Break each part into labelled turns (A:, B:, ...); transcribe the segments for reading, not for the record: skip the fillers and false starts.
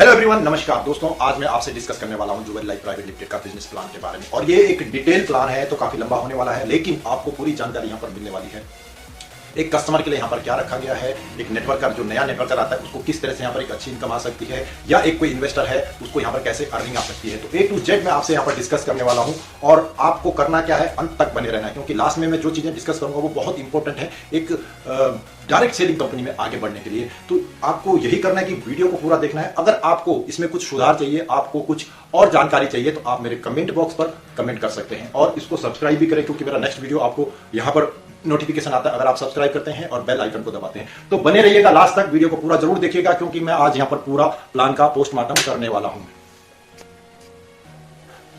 A: Hello everyone, नमस्कार दोस्तों। आज मैं आपसे डिस्कस करने वाला हूं जुवेल लाइफ प्राइवेट लिमिटेड का बिजनेस प्लान के बारे में। और ये एक डिटेल प्लान है तो काफी लंबा होने वाला है, लेकिन आपको पूरी जानकारी यहां पर मिलने वाली है। एक कस्टमर के लिए यहाँ पर क्या रखा गया है, एक नेटवर्कर जो नया नेटवर्कर आता है उसको किस तरह से यहाँ पर एक अच्छी इनकम आ सकती है, या एक कोई इन्वेस्टर है उसको यहाँ पर कैसे अर्निंग आ सकती है। तो A to Z मैं आपसे यहाँ पर डिस्कस करने वाला हूँ और आपको करना क्या है, अंत तक बने रहना है, क्योंकि लास्ट में मैं जो चीजें डिस्कस करूंगा वो बहुत इंपॉर्टेंट है एक डायरेक्ट सेलिंग कंपनी में आगे बढ़ने के लिए। तो आपको यही करना है कि वीडियो को पूरा देखना है। अगर आपको इसमें कुछ सुधार चाहिए, आपको कुछ और जानकारी चाहिए, तो आप मेरे कमेंट बॉक्स पर कमेंट कर सकते हैं और इसको सब्सक्राइब भी करें, क्योंकि मेरा नेक्स्ट वीडियो आपको यहाँ पर नोटिफिकेशन आता है अगर आप सब्सक्राइब करते हैं और बेल आइकन को दबाते हैं। तो बने रहिएगा लास्ट तक, वीडियो को पूरा जरूर देखिएगा, क्योंकि मैं आज यहां पर पूरा प्लान का पोस्टमार्टम करने वाला हूं।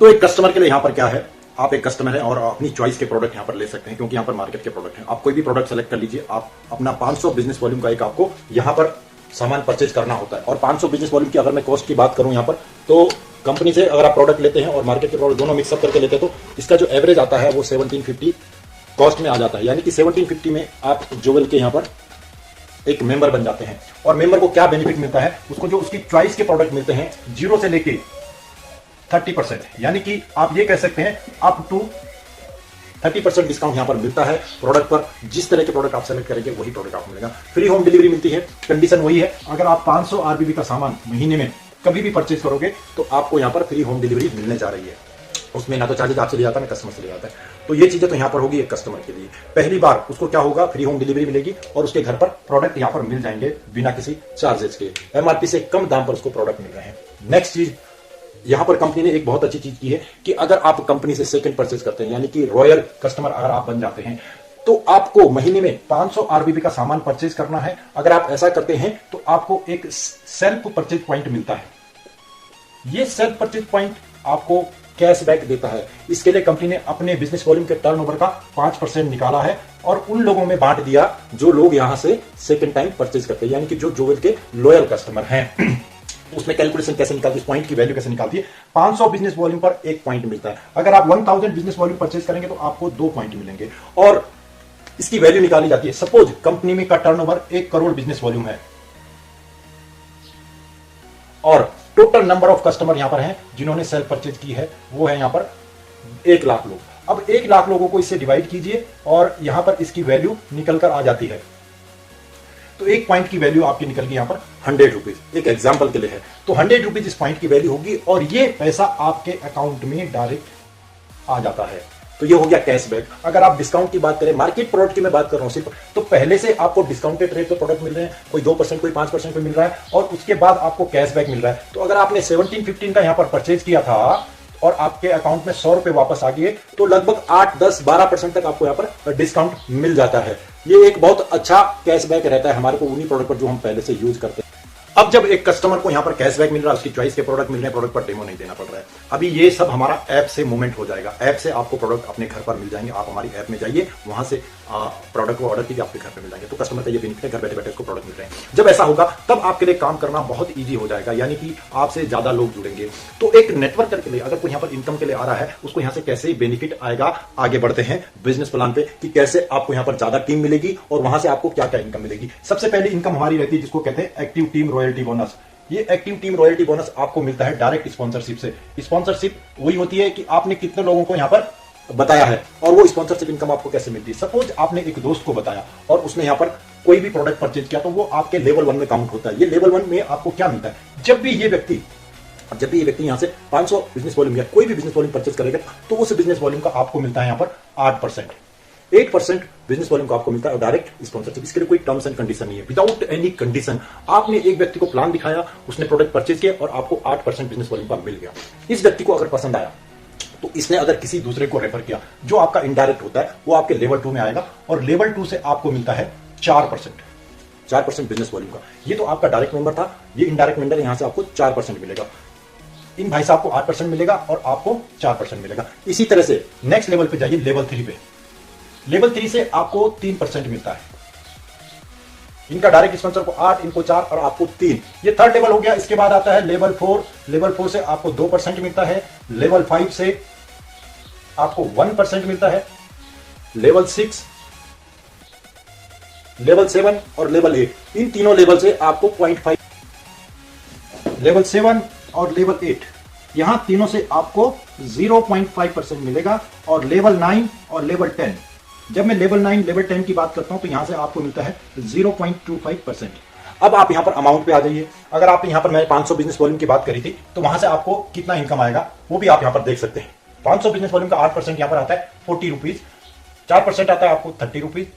A: तो एक कस्टमर के लिए यहां पर क्या है, आप एक कस्टमर है और अपनी चॉइस के प्रोडक्ट यहां पर ले सकते हैं, क्योंकि यहां पर मार्केट के प्रोडक्ट हैं। आप कोई भी प्रोडक्ट सेलेक्ट कर लीजिए। आप अपना 500 बिजनेस वॉल्यूम का एक आपको यहां पर सामान परचेज करना होता है। और 500 बिजनेस वॉल्यूम की अगर मैं कॉस्ट की बात करूं यहां पर, तो कंपनी से अगर आप प्रोडक्ट लेते हैं और मार्केट के प्रोडक्ट दोनों मिक्सअप करके लेते हैं, तो इसका जो एवरेज आता है वो 1750 कॉस्ट में आ जाता है। यानी कि 1750 में आप जुवेल के यहां पर एक मेंबर बन जाते हैं। और मेंबर को क्या बेनिफिट मिलता है, उसको जो उसकी चॉइस के प्रोडक्ट मिलते हैं 0 से लेके 30%, यानी कि आप ये कह सकते हैं अप टू 30% डिस्काउंट यहां पर मिलता है प्रोडक्ट पर। जिस तरह के प्रोडक्ट आप सेलेक्ट करेंगे वही प्रोडक्ट आपको मिलेगा। फ्री होम डिलीवरी मिलती है। कंडीशन वही है, अगर आप 500 आरबीबी का सामान महीने में कभी भी परचेज करोगे तो आपको यहां पर फ्री होम डिलीवरी मिलने जा रही है। उसमें ना तो चार्जेज आपसे लिया जाता है ना कस्टमर से लिया जाता है। तो ये चीजें तो यहां पर होगी एक कस्टमर के लिए। पहली बार उसको क्या होगा, फ्री होम डिलीवरी मिलेगी और उसके घर पर प्रोडक्ट यहां पर मिल जाएंगे बिना किसी चार्जेस के। एमआरपी से कम दाम पर उसको प्रोडक्ट मिल रहे हैं। नेक्स्ट चीज, यहां पर कंपनी ने एक बहुत अच्छी चीज की है कि अगर आप कंपनी से सेकंड परचेज करते हैं, यानी कि रॉयल कस्टमर अगर आप बन जाते हैं, तो आपको महीने में 500 आरबीबी का सामान परचेज करना है। अगर आप ऐसा करते हैं तो आपको एक सेल्फ परचेज पॉइंट मिलता है। ये सेल्फ परचेज पॉइंट आपको कैशबैक देता है। इसके लिए कंपनी ने अपने बिजनेस वॉल्यूम के टर्नओवर का 5% निकाला है और उन लोगों में बांट दिया जो लोग यहां से सेकंड टाइम परचेज करते हैं, यानी कि जो जुवेल के लॉयल कस्टमर हैं। उसमें कैलकुलेशन कैसे निकालती है, पॉइंट की वैल्यू कैसे निकालती है। 500 बिजनेस वॉल्यूम पर 1 पॉइंट मिलता है। अगर आप 1000 बिजनेस वॉल्यूम परचेज करेंगे तो आपको 2 पॉइंट मिलेंगे और इसकी वैल्यू निकाली जाती है। सपोज कंपनी में का टर्नओवर 1 करोड़ बिजनेस वॉल्यूम है और टोटल नंबर ऑफ कस्टमर यहां पर हैं जिन्होंने सेल्फ परचेज की है, वो है यहां पर 1 लाख लोग। अब 1 लाख लोगों को इससे डिवाइड कीजिए और यहां पर इसकी वैल्यू निकल कर आ जाती है। तो 1 पॉइंट की वैल्यू आपकी निकल गई यहां पर 100 रुपीज। एक एग्जाम्पल के लिए है, तो 100 रुपीज इस पॉइंट की वैल्यू होगी और ये पैसा आपके अकाउंट में डायरेक्ट आ जाता है। तो ये हो गया कैशबैक। अगर आप डिस्काउंट की बात करें, मार्केट प्रोडक्ट की मैं बात कर रहा हूं सिर्फ, तो पहले से आपको डिस्काउंटेड रेट पे प्रोडक्ट मिल रहे हैं, कोई 2% कोई 5% पे मिल रहा है और उसके बाद आपको कैशबैक मिल रहा है। तो अगर आपने 1715 का यहां पर परचेज किया था और आपके अकाउंट में 100 रुपए वापस आ गए, तो लगभग 8, 10, 12% तक आपको यहां पर डिस्काउंट मिल जाता है। ये एक बहुत अच्छा कैशबैक रहता है हमारे को उन्हीं प्रोडक्ट पर जो हम पहले से यूज करते हैं। अब जब एक कस्टमर को यहां पर कैशबैक मिल रहा है, उसकी चॉइस के प्रोडक्ट मिल रहे हैं, प्रोडक्ट पर डेमो नहीं देना पड़ रहा है। अभी ये सब हमारा ऐप से मूवमेंट हो जाएगा। ऐप से आपको प्रोडक्ट अपने घर पर मिल जाएंगे। आप हमारी ऐप में जाइए, वहां से प्रोडक्ट को ऑर्डर कीजिए, आपके घर पे मिल जाएंगे। तो कस्टमर का ये बेनिफिट है, घर बैठे बैठे उसको प्रोडक्ट मिल रहे हैं। जब ऐसा होगा तब आपके लिए काम करना बहुत ईजी हो जाएगा, यानी कि आपसे ज्यादा लोग जुड़ेंगे। तो एक नेटवर्कर के लिए अगर कोई यहाँ पर इनकम के लिए आ रहा है, उसको यहाँ से कैसे बेनिफिट आएगा, आगे बढ़ते हैं बिजनेस प्लान पे कि कैसे आपको यहाँ पर ज्यादा टीम मिलेगी और वहां से आपको क्या क्या इनकम मिलेगी। सबसे पहले इनकम हमारी रहती है जिसको कहते हैं एक्टिव टीम रॉयल्टी बोनस। ये एक्टिव टीम रॉयल्टी बोनस आपको मिलता है डायरेक्ट स्पॉन्सरशिप से। स्पॉन्सरशिप वही होती है कि आपने कितने लोगों को यहां पर बताया है और वो स्पॉन्सरशिप इनकम आपको कैसे मिलती है। सपोज आपने एक दोस्त को बताया और उसने यहां पर कोई भी प्रोडक्ट परचेज किया, तो वो आपके लेवल 1 में काउंट होता है। ये लेवल 1 में आपको क्या मिलता है, जब भी ये व्यक्ति यहां से 500 बिजनेस वॉल्यूम या कोई भी बिजनेस वॉल्यूम परचेज करेगा, तो उस बिजनेस वॉल्यूम का आपको मिलता है यहां पर 8% बिजनेस वॉल्यूम को आपको मिलता है डायरेक्ट स्पॉन्सरशिप। इसके लिए कोई टर्म्स एंड कंडीशन नहीं है, विदाउट एनी कंडीशन। आपने एक व्यक्ति को प्लान दिखाया, उसने प्रोडक्ट परचेज किया और आपको 8% बिजनेस वॉल्यूम का मिल गया। इस व्यक्ति को अगर पसंद आया तो इसने अगर किसी दूसरे को रेफर किया, जो आपका इनडायरेक्ट होता है वो आपके लेवल 2 में आएगा और लेवल 2 से आपको मिलता है 4% बिजनेस वॉल्यूम का। ये तो आपका डायरेक्ट मेंबर था, ये इनडायरेक्ट मेंबर यहां से आपको 4% मिलेगा। इन भाई साहब को 8% मिलेगा और आपको 4% मिलेगा। इसी तरह से नेक्स्ट लेवल पे जाइए, लेवल 3 पे। लेवल 3 से आपको 3% मिलता है। इनका डायरेक्ट स्पॉन्सर को 8, इनको 4 और आपको 3। ये थर्ड लेवल हो गया। इसके बाद आता है लेवल 4। लेवल 4 से आपको 2% मिलता है। लेवल 5 से आपको 1% मिलता है। लेवल 6, लेवल 7 और लेवल 8, इन तीनों लेवल से आपको 0.5 लेवल 7 और लेवल 8, यहां तीनों से आपको 0.5% मिलेगा। और लेवल 9 और लेवल 10, जब मैं लेवल 9 लेवल 10 की बात करता हूं तो यहां से आपको मिलता है 0.25%। अब आप यहां पर अमाउंट पे आ जाइए। अगर आप यहां पर मैं 500 बिजनेस वॉल्यूम की बात करी थी तो वहां से आपको कितना इनकम आएगा वो भी आप यहां पर देख सकते हैं। 500 बिजनेस वॉल्यूम का 8% यहां पर आता है 40 रुपीज, 4% आता है आपको 30 रुपीज,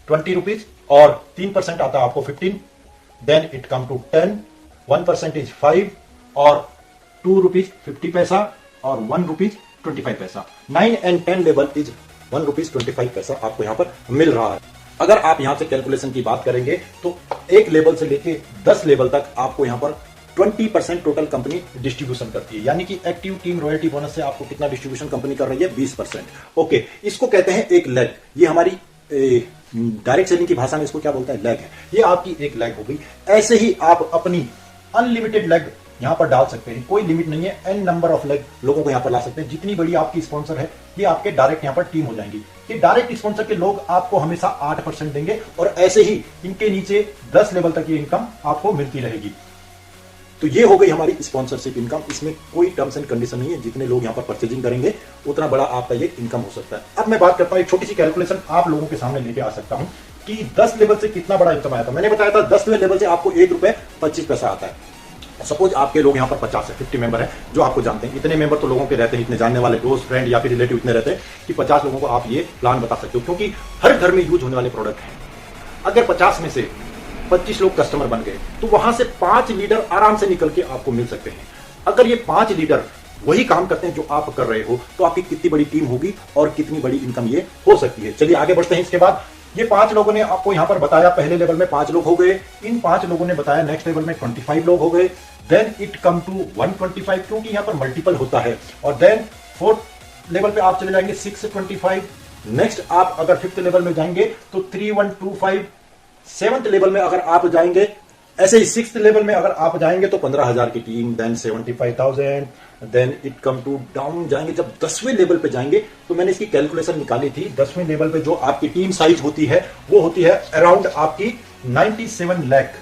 A: 20 रुपीज, और 3% आता है आपको 15, then it come to 10, 1% is 5, और 2 रुपीज 50 पैसा, और 1 रुपीज 25 पैसा। 9 एंड 10 लेवल इज 1 रुपीज 25 पैसा आपको यहां पर मिल रहा है। अगर आप यहां से कैलकुलेशन की बात करेंगे तो एक लेवल से लेके 10 लेवल तक आपको यहां पर 20% टोटल कंपनी डिस्ट्रीब्यूशन करती है। यानी कि एक्टिव टीम रॉयल्टी बोनस से आपको कितना डिस्ट्रीब्यूशन कंपनी कर रही है? 20%। ओके, इसको कहते हैं एक लेग। ये हमारी डायरेक्ट सेलिंग की भाषा में इसको क्या बोलता है? लेग है। ये आपकी एक लेग हो गई। ऐसे ही आप अपनी अनलिमिटेड लेग यहां पर डाल सकते हैं, कोई लिमिट नहीं है। एन नंबर ऑफ लेग लोगों को यहां पर ला सकते हैं। जितनी बड़ी आपकी स्पॉन्सर है ये आपके डायरेक्ट यहां पर टीम हो जाएंगी। ये डायरेक्ट स्पॉन्सर के लोग आपको हमेशा 8% देंगे, और ऐसे ही इनके नीचे 10 लेवल तक ये इनकम आपको मिलती रहेगी। तो ये हो गई हमारी स्पॉन्सरशिप इनकम। इसमें कोई टर्म्स एंड कंडीशन नहीं है। जितने लोग यहां पर परचेजिंग करेंगे उतना बड़ा आपका ये इनकम हो सकता है। अब मैं बात करता हूं, एक छोटी सी कैलकुलेशन आप लोगों के सामने लेके आ सकता हूं कि 10 लेवल से कितना बड़ा इनकम आया था। मैंने बताया था 10वें लेवल से आपको 1 रुपए 25 पैसा आता है। सपोज आपके लोग यहाँ पर 50 है, 50 मेंबर है जो आपको जानते हैं। इतने मेंबर तो लोगों के रहते हैं, इतने जानने वाले दोस्त फ्रेंड या फिर रिलेटिव इतने रहते हैं कि 50 लोगों को आप ये प्लान बता सकते हो, क्योंकि हर घर में यूज होने वाले प्रोडक्ट हैं। अगर 50 में से 25 लोग कस्टमर बन गए तो वहां से 5 लीडर आराम से निकल के आपको मिल सकते हैं। अगर ये 5 लीडर वही काम करते हैं जो आप कर रहे हो तो आपकी कितनी बड़ी टीम होगी और कितनी बड़ी इनकम ये हो सकती है। चलिए आगे बढ़ते हैं। इसके बाद ये 5 लोगों ने आपको यहां पर बताया, पहले लेवल में 5 लोग हो गए। इन 5 लोगों ने बताया नेक्स्ट लेवल में 25 लोग हो गए। देन इट कम टू 125, क्योंकि यहां पर मल्टीपल होता है। और देन 4th लेवल पे आप चले जाएंगे 625। नेक्स्ट आप अगर 5th लेवल में जाएंगे तो 3125। 7th लेवल में अगर आप जाएंगे, ऐसे ही 6th लेवल में अगर आप जाएंगे तो 15,000 की team, then 75,000, then it come to down जाएंगे। जब 10वें लेवल पे जाएंगे तो मैंने इसकी कैलकुलेशन निकाली थी। 10वें लेवल पे जो आपकी टीम साइज होती है वो होती है अराउंड आपकी 97 लाख।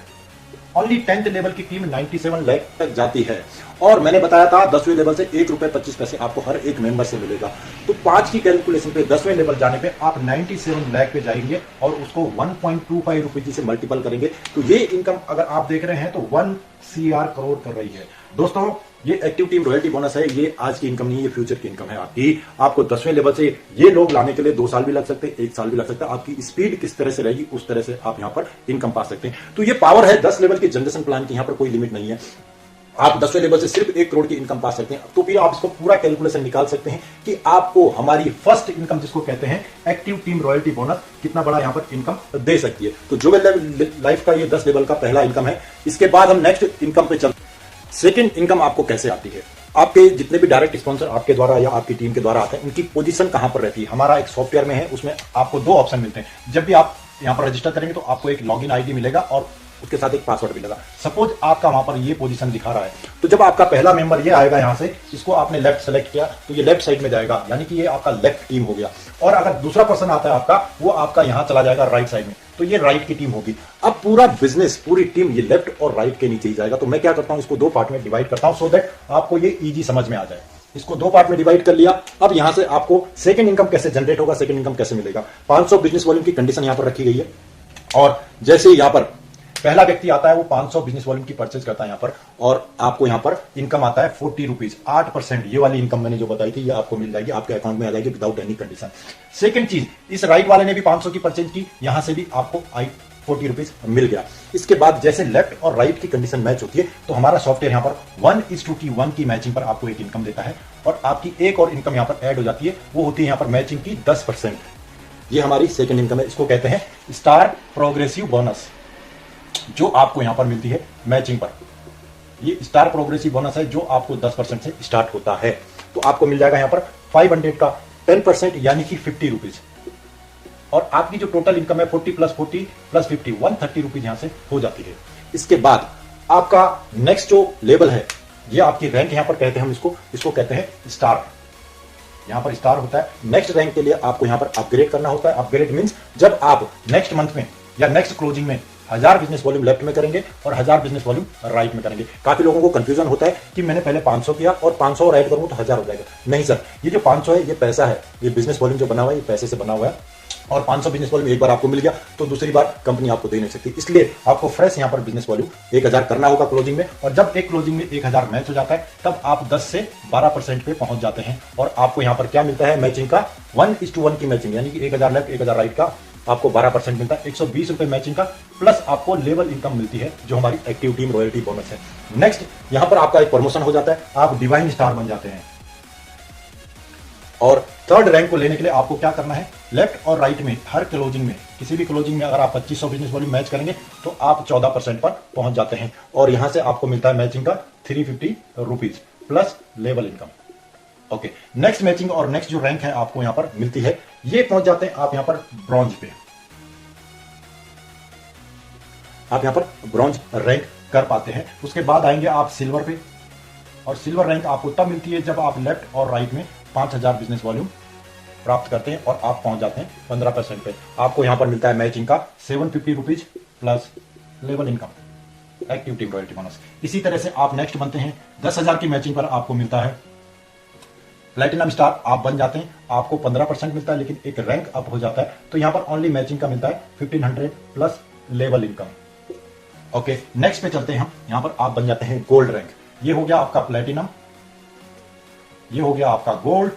A: ओनली 10th लेवल की टीम 97 लाख तक जाती है। और मैंने बताया था 10वें लेवल से 1 रुपए 25 पैसे आपको हर एक मेंबर से मिलेगा। तो 5 की कैलकुलेशन पे 10वें लेवल जाने पे आप 97 लाख पे जाएंगे और उसको 1.25 रुपए से मल्टीपल करेंगे तो ये इनकम अगर आप देख रहे हैं तो 1 CR करोड़ कर रही है। दोस्तों ये एक्टिव टीम रॉयल्टी बोनस है। ये आज की इनकम नहीं है, ये फ्यूचर की इनकम है आपकी। आपको 10वें लेवल से ये लोग लाने के लिए 2 साल भी लग सकते हैं, 1 साल भी लग सकता है। आपकी स्पीड किस तरह से रहेगी उस तरह से आप यहां पर इनकम पा सकते हैं। तो ये पावर है 10 लेवल की जनरेशन प्लान की। यहां पर कोई लिमिट नहीं है। आप 10वें लेवल से सिर्फ 1 करोड़ की इनकम पा सकते हैं। तो फिर आप इसको पूरा कैलकुलेशन निकाल सकते हैं कि आपको हमारी फर्स्ट इनकम जिसको कहते हैं एक्टिव टीम रॉयल्टी बोनस कितना बड़ा यहां पर इनकम दे सकती है। तो जो लाइफ का ये 10 लेवल का पहला इनकम है। इसके बाद हम नेक्स्ट इनकम पे चलते हैं। सेकंड इनकम आपको कैसे आती है? आपके जितने भी डायरेक्ट स्पॉन्सर आपके द्वारा या आपकी टीम के द्वारा आते हैं उनकी पोजीशन कहां पर रहती है? हमारा एक सॉफ्टवेयर में है, उसमें आपको 2 ऑप्शन मिलते हैं। जब भी आप यहां पर रजिस्टर करेंगे तो आपको एक लॉगिन आईडी मिलेगा और उसके साथ एक पासवर्ड मिलेगा। सपोज आपका वहां पर ये पोजीशन दिखा रहा है तो जब आपका पहला मेंबर ये आएगा यहां से, इसको आपने लेफ्ट सेलेक्ट किया तो ये लेफ्ट साइड में जाएगा, यानी कि ये आपका लेफ्ट टीम हो गया। और अगर दूसरा पर्सन आता है आपका, वो आपका यहां चला जाएगा राइट साइड में, तो ये राइट की टीम होगी। अब पूरा बिजनेस पूरी टीम ये लेफ्ट और राइट के नीचे ही जाएगा। तो मैं क्या करता हूं, इसको 2 पार्ट में डिवाइड करता हूं सो दैट आपको ये इजी समझ में आ जाए। इसको 2 पार्ट में डिवाइड कर लिया। अब यहां से आपको सेकंड इनकम कैसे जनरेट होगा, सेकंड इनकम कैसे मिलेगा? 500 बिजनेस वॉल्यूम की कंडीशन यहां पर रखी गई है। और जैसे यहां पर पहला व्यक्ति आता है वो 500 बिजनेस वॉल्यूम की परचेज करता है यहां पर, और आपको यहां पर इनकम आता है 40 रुपीज। 8% ये वाली इनकम मैंने जो बताई थी ये आपको मिल जाएगी, आपके अकाउंट में आ जाएगी विदाउट एनी कंडीशन। सेकंड चीज, इस राइट वाले ने भी 500 की परचेज की, यहां से भी आपको 40 रुपीज मिल गया। इसके बाद जैसे लेफ्ट और राइट की कंडीशन मैच होती है तो हमारा सॉफ्टवेयर यहां पर 1:1 की मैचिंग पर आपको एक इनकम देता है, और आपकी एक और इनकम यहां पर ऐड हो जाती है, वो होती है यहां पर मैचिंग की 10%। ये हमारी सेकंड इनकम है। इसको कहते हैं स्टार प्रोग्रेसिव बोनस, जो आपको यहां पर मिलती है मैचिंग पर। ये स्टार प्रोग्रेसिव बोनस है जो आपको 10% से स्टार्ट होता है। तो आपको मिल जाएगा यहां पर 500 का 10% यानी कि 50 रुपीज। और आपकी जो टोटल इनकम है 40 + 40 + 50 130 रुपीज यहां से हो जाती है। इसके बाद आपका नेक्स्ट जो लेवल है, ये आपकी रैंक यहां पर कहते हैं हम इसको कहते हैं स्टार। यहां पर स्टार होता है। नेक्स्ट रैंक के लिए आपको यहां पर अपग्रेड करना होता है। अपग्रेड मींस जब आप नेक्स्ट मंथ में या नेक्स्ट क्लोजिंग में 1000 बिजनेस वॉल्यूम लेफ्ट में करेंगे और 1000 बिजनेस वॉल्यूम राइट में करेंगे। काफी लोगों को कंफ्यूजन होता है कि मैंने पहले 500 किया और 500 और ऐड करूंगा तो 1000 हो जाएगा। नहीं सर, ये जो 500 है ये पैसा है, ये बिजनेस वॉल्यूम जो बना हुआ है ये पैसे से बना हुआ है, और 500 बिजनेस वॉल्यूम एक बार आपको मिल गया तो दूसरी बार कंपनी आपको दे नहीं सकती। इसलिए आपको फ्रेश यहां पर बिजनेस वॉल्यूम 1000 करना होगा क्लोजिंग में, और जब एक क्लोजिंग में 1000 मैच हो जाता है तब आप 10 से 12% पे पहुंच जाते हैं, और आपको यहां पर क्या मिलता है, मैचिंग का 1:1 की मैचिंग, यानी कि 1000 लेफ्ट 1000 राइट का आपको 12% मिलता है, 120 रुपए मैचिंग का, प्लस आपको लेवल इनकम मिलती है जो हमारी एक्टिव टीम रॉयल्टी बोनस है। नेक्स्ट यहां पर आपका एक प्रमोशन हो जाता है, आप डिवाइन स्टार बन जाते हैं। और थर्ड रैंक को लेने के लिए आपको क्या करना है, लेफ्ट और राइट में हर क्लोजिंग में, किसी भी क्लोजिंग में अगर आप 2500 बिजनेस वॉल्यूम मैच करेंगे तो आप 14% पर पहुंच जाते हैं, और यहां से आपको मिलता है मैचिंग का 350 rupees plus level income. Okay, next matching और नेक्स्ट जो रैंक है आपको यहां पर मिलती है, ये पहुंच जाते हैं आप यहां पर ब्रॉन्ज पे, आप यहां पर ब्रॉन्ज रैंक कर पाते हैं। उसके बाद आएंगे आप सिल्वर पे, और सिल्वर रैंक आपको तब मिलती है जब आप लेफ्ट और राइट में 5000 बिजनेस वॉल्यूम प्राप्त करते हैं और आप पहुंच जाते हैं 15% पे। आपको यहां पर मिलता है मैचिंग का 750 rupees plus level income, active team royalty bonus. इसी तरह से आप नेक्स्ट बनते हैं, 10,000 की मैचिंग पर आपको मिलता है प्लेटिनम स्टार, आप बन जाते हैं, आपको 15% मिलता है, लेकिन एक रैंक अप हो जाता है, तो यहां पर ओनली मैचिंग का मिलता है 1500 plus level income. Okay, next पे चलते हैं हम, यहां पर आप बन जाते हैं गोल्ड रैंक। ये हो गया आपका प्लेटिनम, ये हो गया आपका गोल्ड,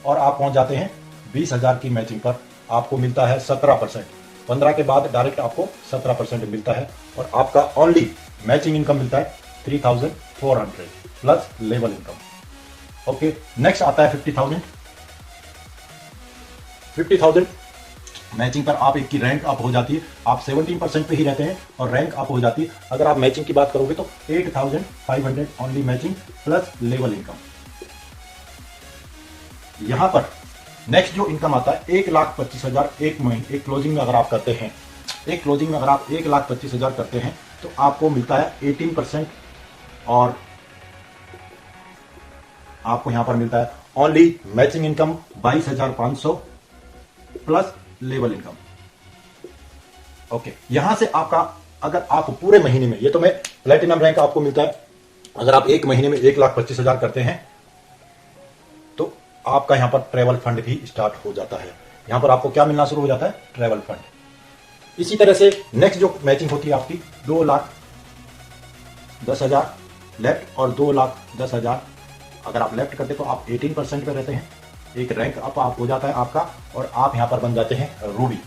A: और आप पहुंच जाते हैं 20,000 की मैचिंग पर, आपको मिलता है 17%, 15 के बाद डायरेक्ट आपको 17% मिलता है, और आपका ओनली मैचिंग इनकम मिलता है 3400 plus level income. Okay, next आता है 50,000 मैचिंग पर आप एक की रैंक अप हो जाती है, आप 17% पे ही रहते हैं और रैंक अप हो जाती है। अगर आप मैचिंग की बात करोगे तो 8,500 only matching plus level income. यहां पर नेक्स्ट जो इनकम आता है 1,25,000 एक महीने, एक क्लोजिंग में अगर आप करते हैं, एक क्लोजिंग में अगर आप 1,25,000 करते हैं तो आपको मिलता है 18%, और आपको यहां पर मिलता है only matching income 22,500 plus level income. Okay, यहां से आपका, अगर आप पूरे महीने में, ये तो मैं प्लेटिनम रैंक आपको मिलता है, अगर आप एक महीने में 1,25,000 करते हैं तो आपका यहां पर ट्रेवल फंड भी स्टार्ट हो जाता है। यहां पर आपको क्या मिलना शुरू हो जाता है, ट्रेवल फंड। इसी तरह से नेक्स्ट जो मैचिंग होती है आपकी 2,10,000 लेफ्ट और 2,10,000, अगर आप लेफ्ट करते तो आप 18% पे रहते हैं, एक रैंक अप आप हो जाता है आपका, और आप यहां पर बन जाते हैं रूबी।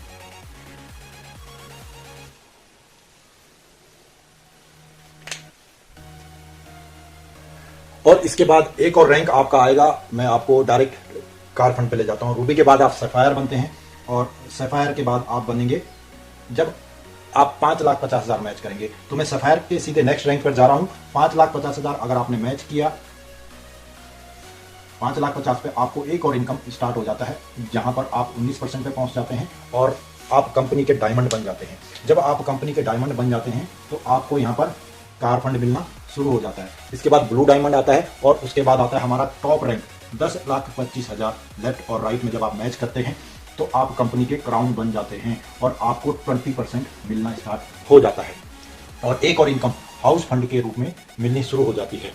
A: और इसके बाद एक और रैंक आपका आएगा, मैं आपको डायरेक्ट कार फंड पे ले जाता हूं। रूबी के बाद आप सफायर बनते हैं, और सफायर के बाद आप बनेंगे जब आप 5,50,000 मैच करेंगे। तो मैं सफायर के सीधे नेक्स्ट रैंक पर जा रहा हूं। 5,50,000 अगर आपने मैच किया, 5,50,000 पे आपको एक और इनकम स्टार्ट हो जाता है, जहां पर आप 19% पे पहुंच जाते हैं और आप कंपनी के डायमंड बन जाते हैं। जब आप कंपनी के डायमंड बन जाते हैं तो आपको यहां पर कार फंड मिलना शुरू हो जाता है। इसके बाद ब्लू डायमंड आता है, और उसके बाद आता है हमारा टॉप रैंक 10,25,000 लेफ्ट और राइट में जब आप मैच करते हैं तो आप कंपनी के क्राउन बन जाते हैं, और आपको 20% मिलना स्टार्ट हो जाता है, और एक और इनकम हाउस फंड के रूप में मिलनी शुरू हो जाती है।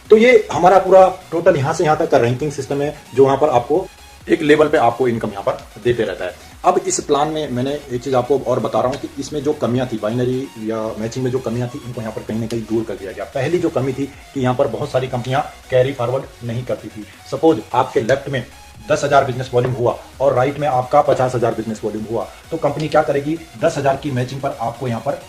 A: तो ये हमारा पूरा टोटल यहां से यहां तक का रैंकिंग सिस्टम है, जो वहां पर आपको एक लेवल पे आपको इनकम यहां पर देते रहता है। अब इस प्लान में मैंने एक चीज आपको और बता रहा हूं कि इसमें जो कमियां थी, बाइनरी या मैचिंग में जो कमियां थी, उनको यहां पर कहीं ना कहीं दूर कर दिया गया। पहली जो कमी थी कि यहां पर बहुत सारी कंपनियां कैरी फॉरवर्ड नहीं करती थी। सपोज आपके लेफ्ट में 10,000 बिजनेस वॉल्यूम हुआ और राइट में आपका 50,000 बिजनेस वॉल्यूम हुआ, तो कंपनी क्या करेगी, 10,000 की मैचिंग पर आपको यहां पर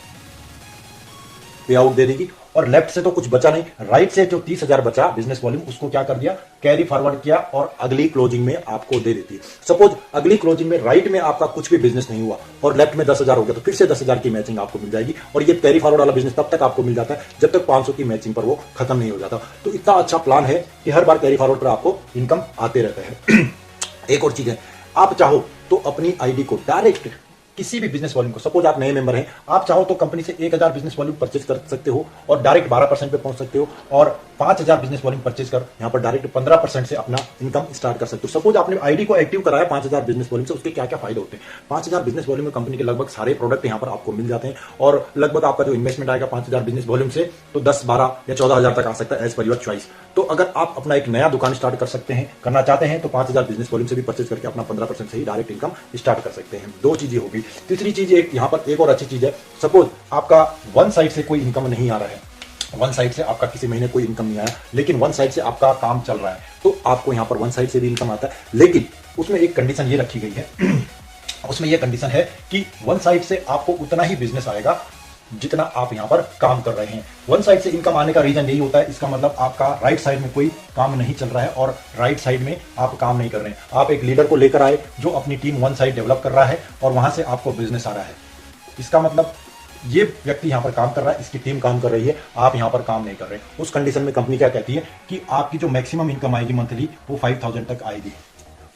A: पे आउट दे देगी, और लेफ्ट से तो कुछ बचा नहीं, राइट से जो 30,000 बचा बिजनेस वॉल्यूम, उसको क्या कर दिया, कैरी फॉरवर्ड किया और अगली क्लोजिंग में आपको दे देती है। सपोज अगली क्लोजिंग में राइट में आपका कुछ भी बिजनेस नहीं हुआ और लेफ्ट में 10,000 हो गया, तो फिर से 10,000 की मैचिंग आपको मिल जाएगी, और ये कैरी फॉरवर्ड वाला बिजनेस तब तक आपको मिल जाता है जब तक 500 की मैचिंग पर वो खत्म नहीं हो जाता। तो इतना अच्छा प्लान है कि हर बार कैरी फॉरवर्ड पर आपको इनकम आते रहता है। एक और चीज है, आप चाहो तो अपनी आईडी को डायरेक्ट किसी भी बिजनेस वॉल्यूम को, सपोज आप नए मेंबर हैं, आप चाहो तो कंपनी से 1000 बिजनेस वॉल्यूम परचेज कर सकते हो और डायरेक्ट 12% पे पहुंच सकते हो, और 5000 बिजनेस वॉल्यूम परचेज कर यहां पर डायरेक्ट 15% से अपना इनकम स्टार्ट कर सकते हो। सपोज आपने आईडी को एक्टिव कराया 5000 बिजनेस वॉल्यूम से, उसके क्या क्या फायदे होते हैं। 5000 बिजनेस वॉल्यूम में कंपनी के लगभग सारे प्रोडक्ट यहां पर आपको मिल जाते हैं, और लगभग आपका जो इन्वेस्टमेंट आएगा 5000 बिजनेस वॉल्यूम से तो 10, 12 या 14000 तक आ सकता है, एज पर योर चॉइस। तो अगर आप अपना एक नया दुकान स्टार्ट कर सकते हैं, करना चाहते हैं, तो 5000 बिजनेस वॉल्यूम से भी परचेज करके अपना 15% से ही डायरेक्ट इनकम स्टार्ट कर सकते हैं। दो चीजें होगी। तीसरी चीज यहां पर एक और अच्छी चीज है, सपोज आपका वन साइड से कोई इनकम नहीं आ रहा है, वन साइड से आपका किसी महीने कोई इनकम नहीं आया, लेकिन वन साइड से आपका काम चल रहा है, तो आपको यहां पर वन साइड से भी इनकम आता है। लेकिन उसमें एक कंडीशन ये रखी गई है उसमें यह कंडीशन है कि वन साइड से आपको उतना ही बिजनेस आएगा जितना आप यहां पर काम कर रहे हैं। वन साइड से इनकम आने का रीजन यही होता है, इसका मतलब आपका राइट साइड में कोई काम नहीं चल रहा है और राइट साइड में आप काम नहीं कर रहे हैं। आप एक लीडर को लेकर आए जो अपनी टीम वन साइड डेवलप कर रहा है और वहां से आपको बिजनेस आ रहा है, इसका मतलब ये व्यक्ति यहां पर काम कर रहा है, इसकी टीम काम कर रही है, आप यहां पर काम नहीं कर रहे। उस कंडीशन में कंपनी क्या कहती है कि आपकी जो मैक्सिमम इनकम आएगी मंथली वो 5000 तक आएगी।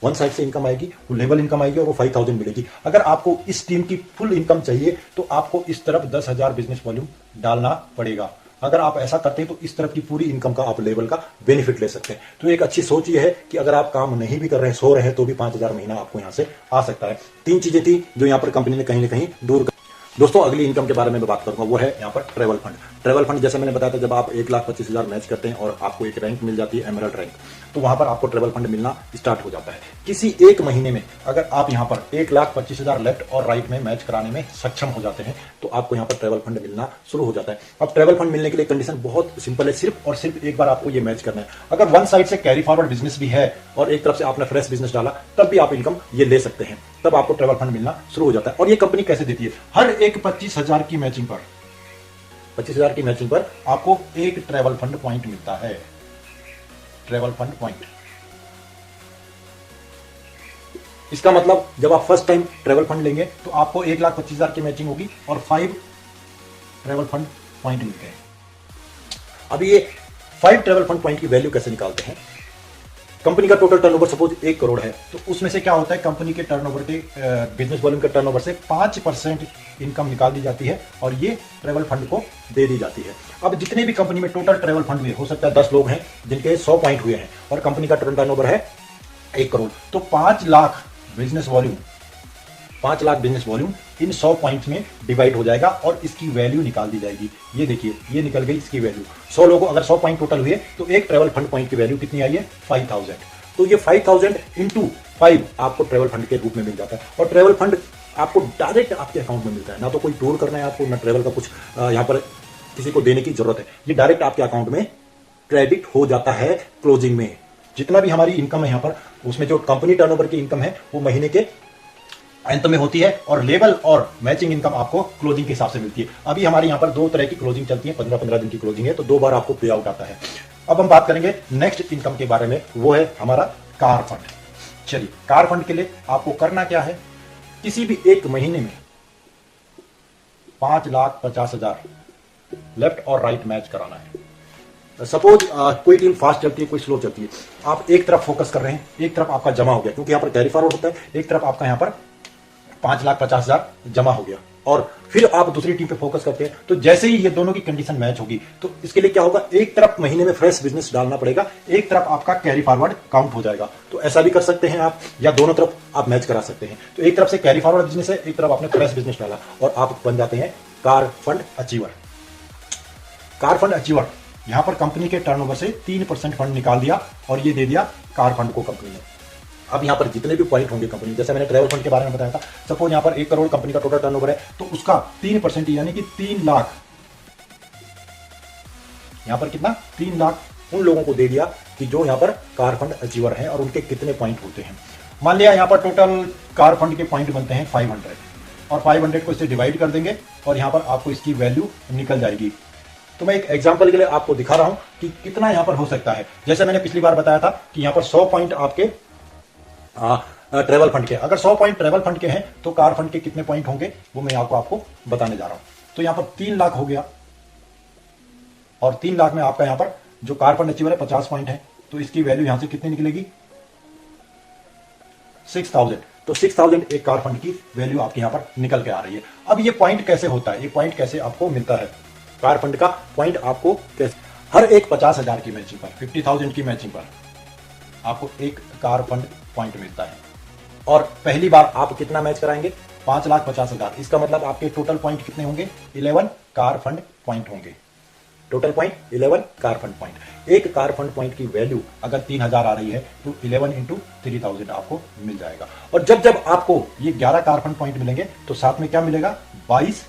A: वन साइड से इनकम आएगी, वो लेवल इनकम आएगी और वो 5000 मिलेगी। अगर आपको इस टीम की फुल इनकम चाहिए तो आपको इस तरफ 10,000 बिजनेस वॉल्यूम डालना पड़ेगा। अगर आप ऐसा करते हैं तो इस तरफ की पूरी इनकम का आप लेवल का बेनिफिट ले सकते हैं। तो एक अच्छी सोच ये है कि अगर आप काम नहीं भी कर रहे हैं, सो रहे हैं, तो भी 5000 महीना आपको यहां से आ सकता है। तीन चीजें थी जो यहां पर कंपनी ने कहीं ना कहीं दूर। दोस्तों अगली इनकम के बारे में मैं बात करूंगा, वो है यहाँ पर ट्रेवल फंड। ट्रेवल फंड जैसे मैंने बताया था, जब आप 1,25,000 मैच करते हैं और आपको एक रैंक मिल जाती है, एमरल्ड रैंक, तो वहां पर आपको ट्रेवल फंड मिलना स्टार्ट हो जाता है। किसी एक महीने में अगर आप यहाँ पर 1,25,000 लेफ्ट और राइट में मैच कराने में सक्षम हो जाते हैं तो आपको यहाँ पर ट्रेवल फंड मिलना शुरू हो जाता है। अब ट्रेवल फंड मिलने के लिए कंडीशन बहुत सिंपल है, सिर्फ और सिर्फ एक बार आपको ये मैच करना है। अगर वन साइड से कैरी फॉरवर्ड बिजनेस भी है और एक तरफ से आपने फ्रेश बिजनेस डाला, तब भी आप इनकम ये ले सकते हैं, तब आपको ट्रेवल फंड मिलना शुरू हो जाता है। और ये कंपनी कैसे देती है, हर एक 25,000 की मैचिंग पर 25,000 की मैचिंग पर आपको एक ट्रेवल फंड पॉइंट मिलता है। ट्रेवल फंड पॉइंट, इसका मतलब जब आप फर्स्ट टाइम ट्रेवल फंड लेंगे तो आपको 1,25,000 की मैचिंग होगी और 5 ट्रेवल फंड पॉइंट मिलते हैं। अब ये 5 ट्रेवल फंड पॉइंट की वैल्यू कैसे निकालते हैं। कंपनी का टोटल टर्नओवर सपोज 1 करोड़ है, तो उसमें से क्या होता है, कंपनी के टर्नओवर के बिजनेस वॉल्यूम के टर्नओवर से 5% इनकम निकाल दी जाती है और ये ट्रेवल फंड को दे दी जाती है। अब जितने भी कंपनी में टोटल ट्रेवल फंड हुए, हो सकता है 10 लोग हैं जिनके 100 पॉइंट हुए हैं और कंपनी का टोटल टर्नओवर है 1 करोड़, तो 5 lakh business volume, 5 lakh business volume इन 100 पॉइंट में डिवाइड हो जाएगा और इसकी वैल्यू निकाल दी जाएगी। ये देखिए, ये निकल गई इसकी वैल्यू। 100 लोगों अगर 100 पॉइंट टोटल हुए तो एक ट्रेवल फंड पॉइंट की वैल्यू कितनी आई है, 5000। तो ये 5000 इंटू 5 आपको ट्रेवल फंड के रूप में मिल जाता है और ट्रेवल फंड आपको डायरेक्ट आपके अकाउंट में मिलता है। ना तो कोई टूर करना है आपको, ना ट्रेवल का कुछ यहाँ पर किसी को देने की जरूरत है, ये डायरेक्ट आपके अकाउंट में क्रेडिट हो जाता है क्लोजिंग में। जितना भी हमारी इनकम है यहाँ पर, उसमें जो कंपनी टर्नओवर की इनकम है वो महीने के अंत में होती है और लेवल और मैचिंग इनकम आपको क्लोजिंग के हिसाब से मिलती है। अभी हमारे यहाँ पर 2 तरह की क्लोजिंग चलती है, 15-15 दिन की क्लोजिंग है, तो 2 बार आपको पे आउट आता है। अब हम बात करेंगे नेक्स्ट इनकम के बारे में, वो है हमारा कार फंड। चलिए, कार फंड के लिए आपको करना क्या है, किसी भी एक महीने में 5,50,000 लेफ्ट और राइट मैच कराना है। सपोज कोई टीम फास्ट चलती है, कोई स्लो चलती है, आप एक तरफ फोकस कर रहे हैं, एक तरफ आपका जमा हो गया क्योंकि यहां पर कैरी फॉरवर्ड होता है, एक तरफ आपका यहां पर 5,50,000 जमा हो गया और फिर आप दूसरी टीम पे फोकस करते हैं। तो जैसे ही ये दोनों की कंडीशन मैच होगी तो इसके लिए क्या होगा, एक तरफ महीने में फ्रेश बिजनेस डालना पड़ेगा, एक तरफ आपका कैरी फॉरवर्ड काउंट हो जाएगा। तो ऐसा भी कर सकते हैं आप, या दोनों तरफ आप मैच करा सकते हैं। तो एक तरफ से कैरी फॉरवर्ड बिजनेस है, एक तरफ आपने फ्रेश बिजनेस डाला और आप बन जाते हैं car fund achiever. Car fund achiever, यहां पर कंपनी के टर्नओवर से 3% फंड निकाल दिया और ये दे दिया कार फंड को कंपनी ने। अब यहां पर जितने भी पॉइंट होंगे कंपनी, जैसे मैंने ट्रेवल फंड के बारे में बताया था, सपोज यहां पर 1 करोड़ कंपनी का टोटल टर्नओवर है, तो उसका 3% यानी कि 3 लाख, यहां पर कितना, 3 लाख उन लोगों को दे दिया कि जो यहां पर कार फंड अचीवर हैं और उनके कितने पॉइंट होते हैं। मान लिया यहां पर टोटल कार फंड के पॉइंट बनते हैं 500 और 500 को इससे डिवाइड कर देंगे और यहां पर आपको इसकी वैल्यू निकल जाएगी। तो मैं एक एग्जांपल के लिए आपको दिखा रहा हूं कि कितना यहां पर हो सकता है। जैसे मैंने पिछली बार बताया था कि यहां पर 100 पॉइंट आपके ट्रेवल फंड के, अगर 100 पॉइंट ट्रेवल फंड के हैं तो कार फंड के कितने पॉइंट होंगे वो मैं आपको बताने जा रहा हूं। तो यहां पर 3 लाख हो गया और 3 लाख में आपका यहां पर जो कार फंड अचीवर है 50 पॉइंट है, तो इसकी वैल्यू यहां से कितनी निकलेगी, 6,000। तो 6000 एक कार फंड की वैल्यू आपके यहाँ पर निकल के आ रही है। अब ये पॉइंट कैसे होता है, ये पॉइंट कैसे आपको मिलता है, कार फंड का पॉइंट आपको कैसे, हर एक 50,000 की मैचिंग पर, 50,000 की मैचिंग पर आपको एक कार फंड पॉइंट मिलता है। और पहली बार आप कितना मैच कराएंगे, 5,50,000। इसका मतलब आपके टोटल पॉइंट कितने होंगे, 11 कार फंड पॉइंट होंगे। Total point 11 car fund point. एक कार फंड पॉइंट की वैल्यू अगर 3,000 आ रही है तो 11 इंटू 3,000 आपको मिल जाएगा। और जब जब आपको ये 11 कार फंड पॉइंट मिलेंगे तो साथ में क्या मिलेगा, 22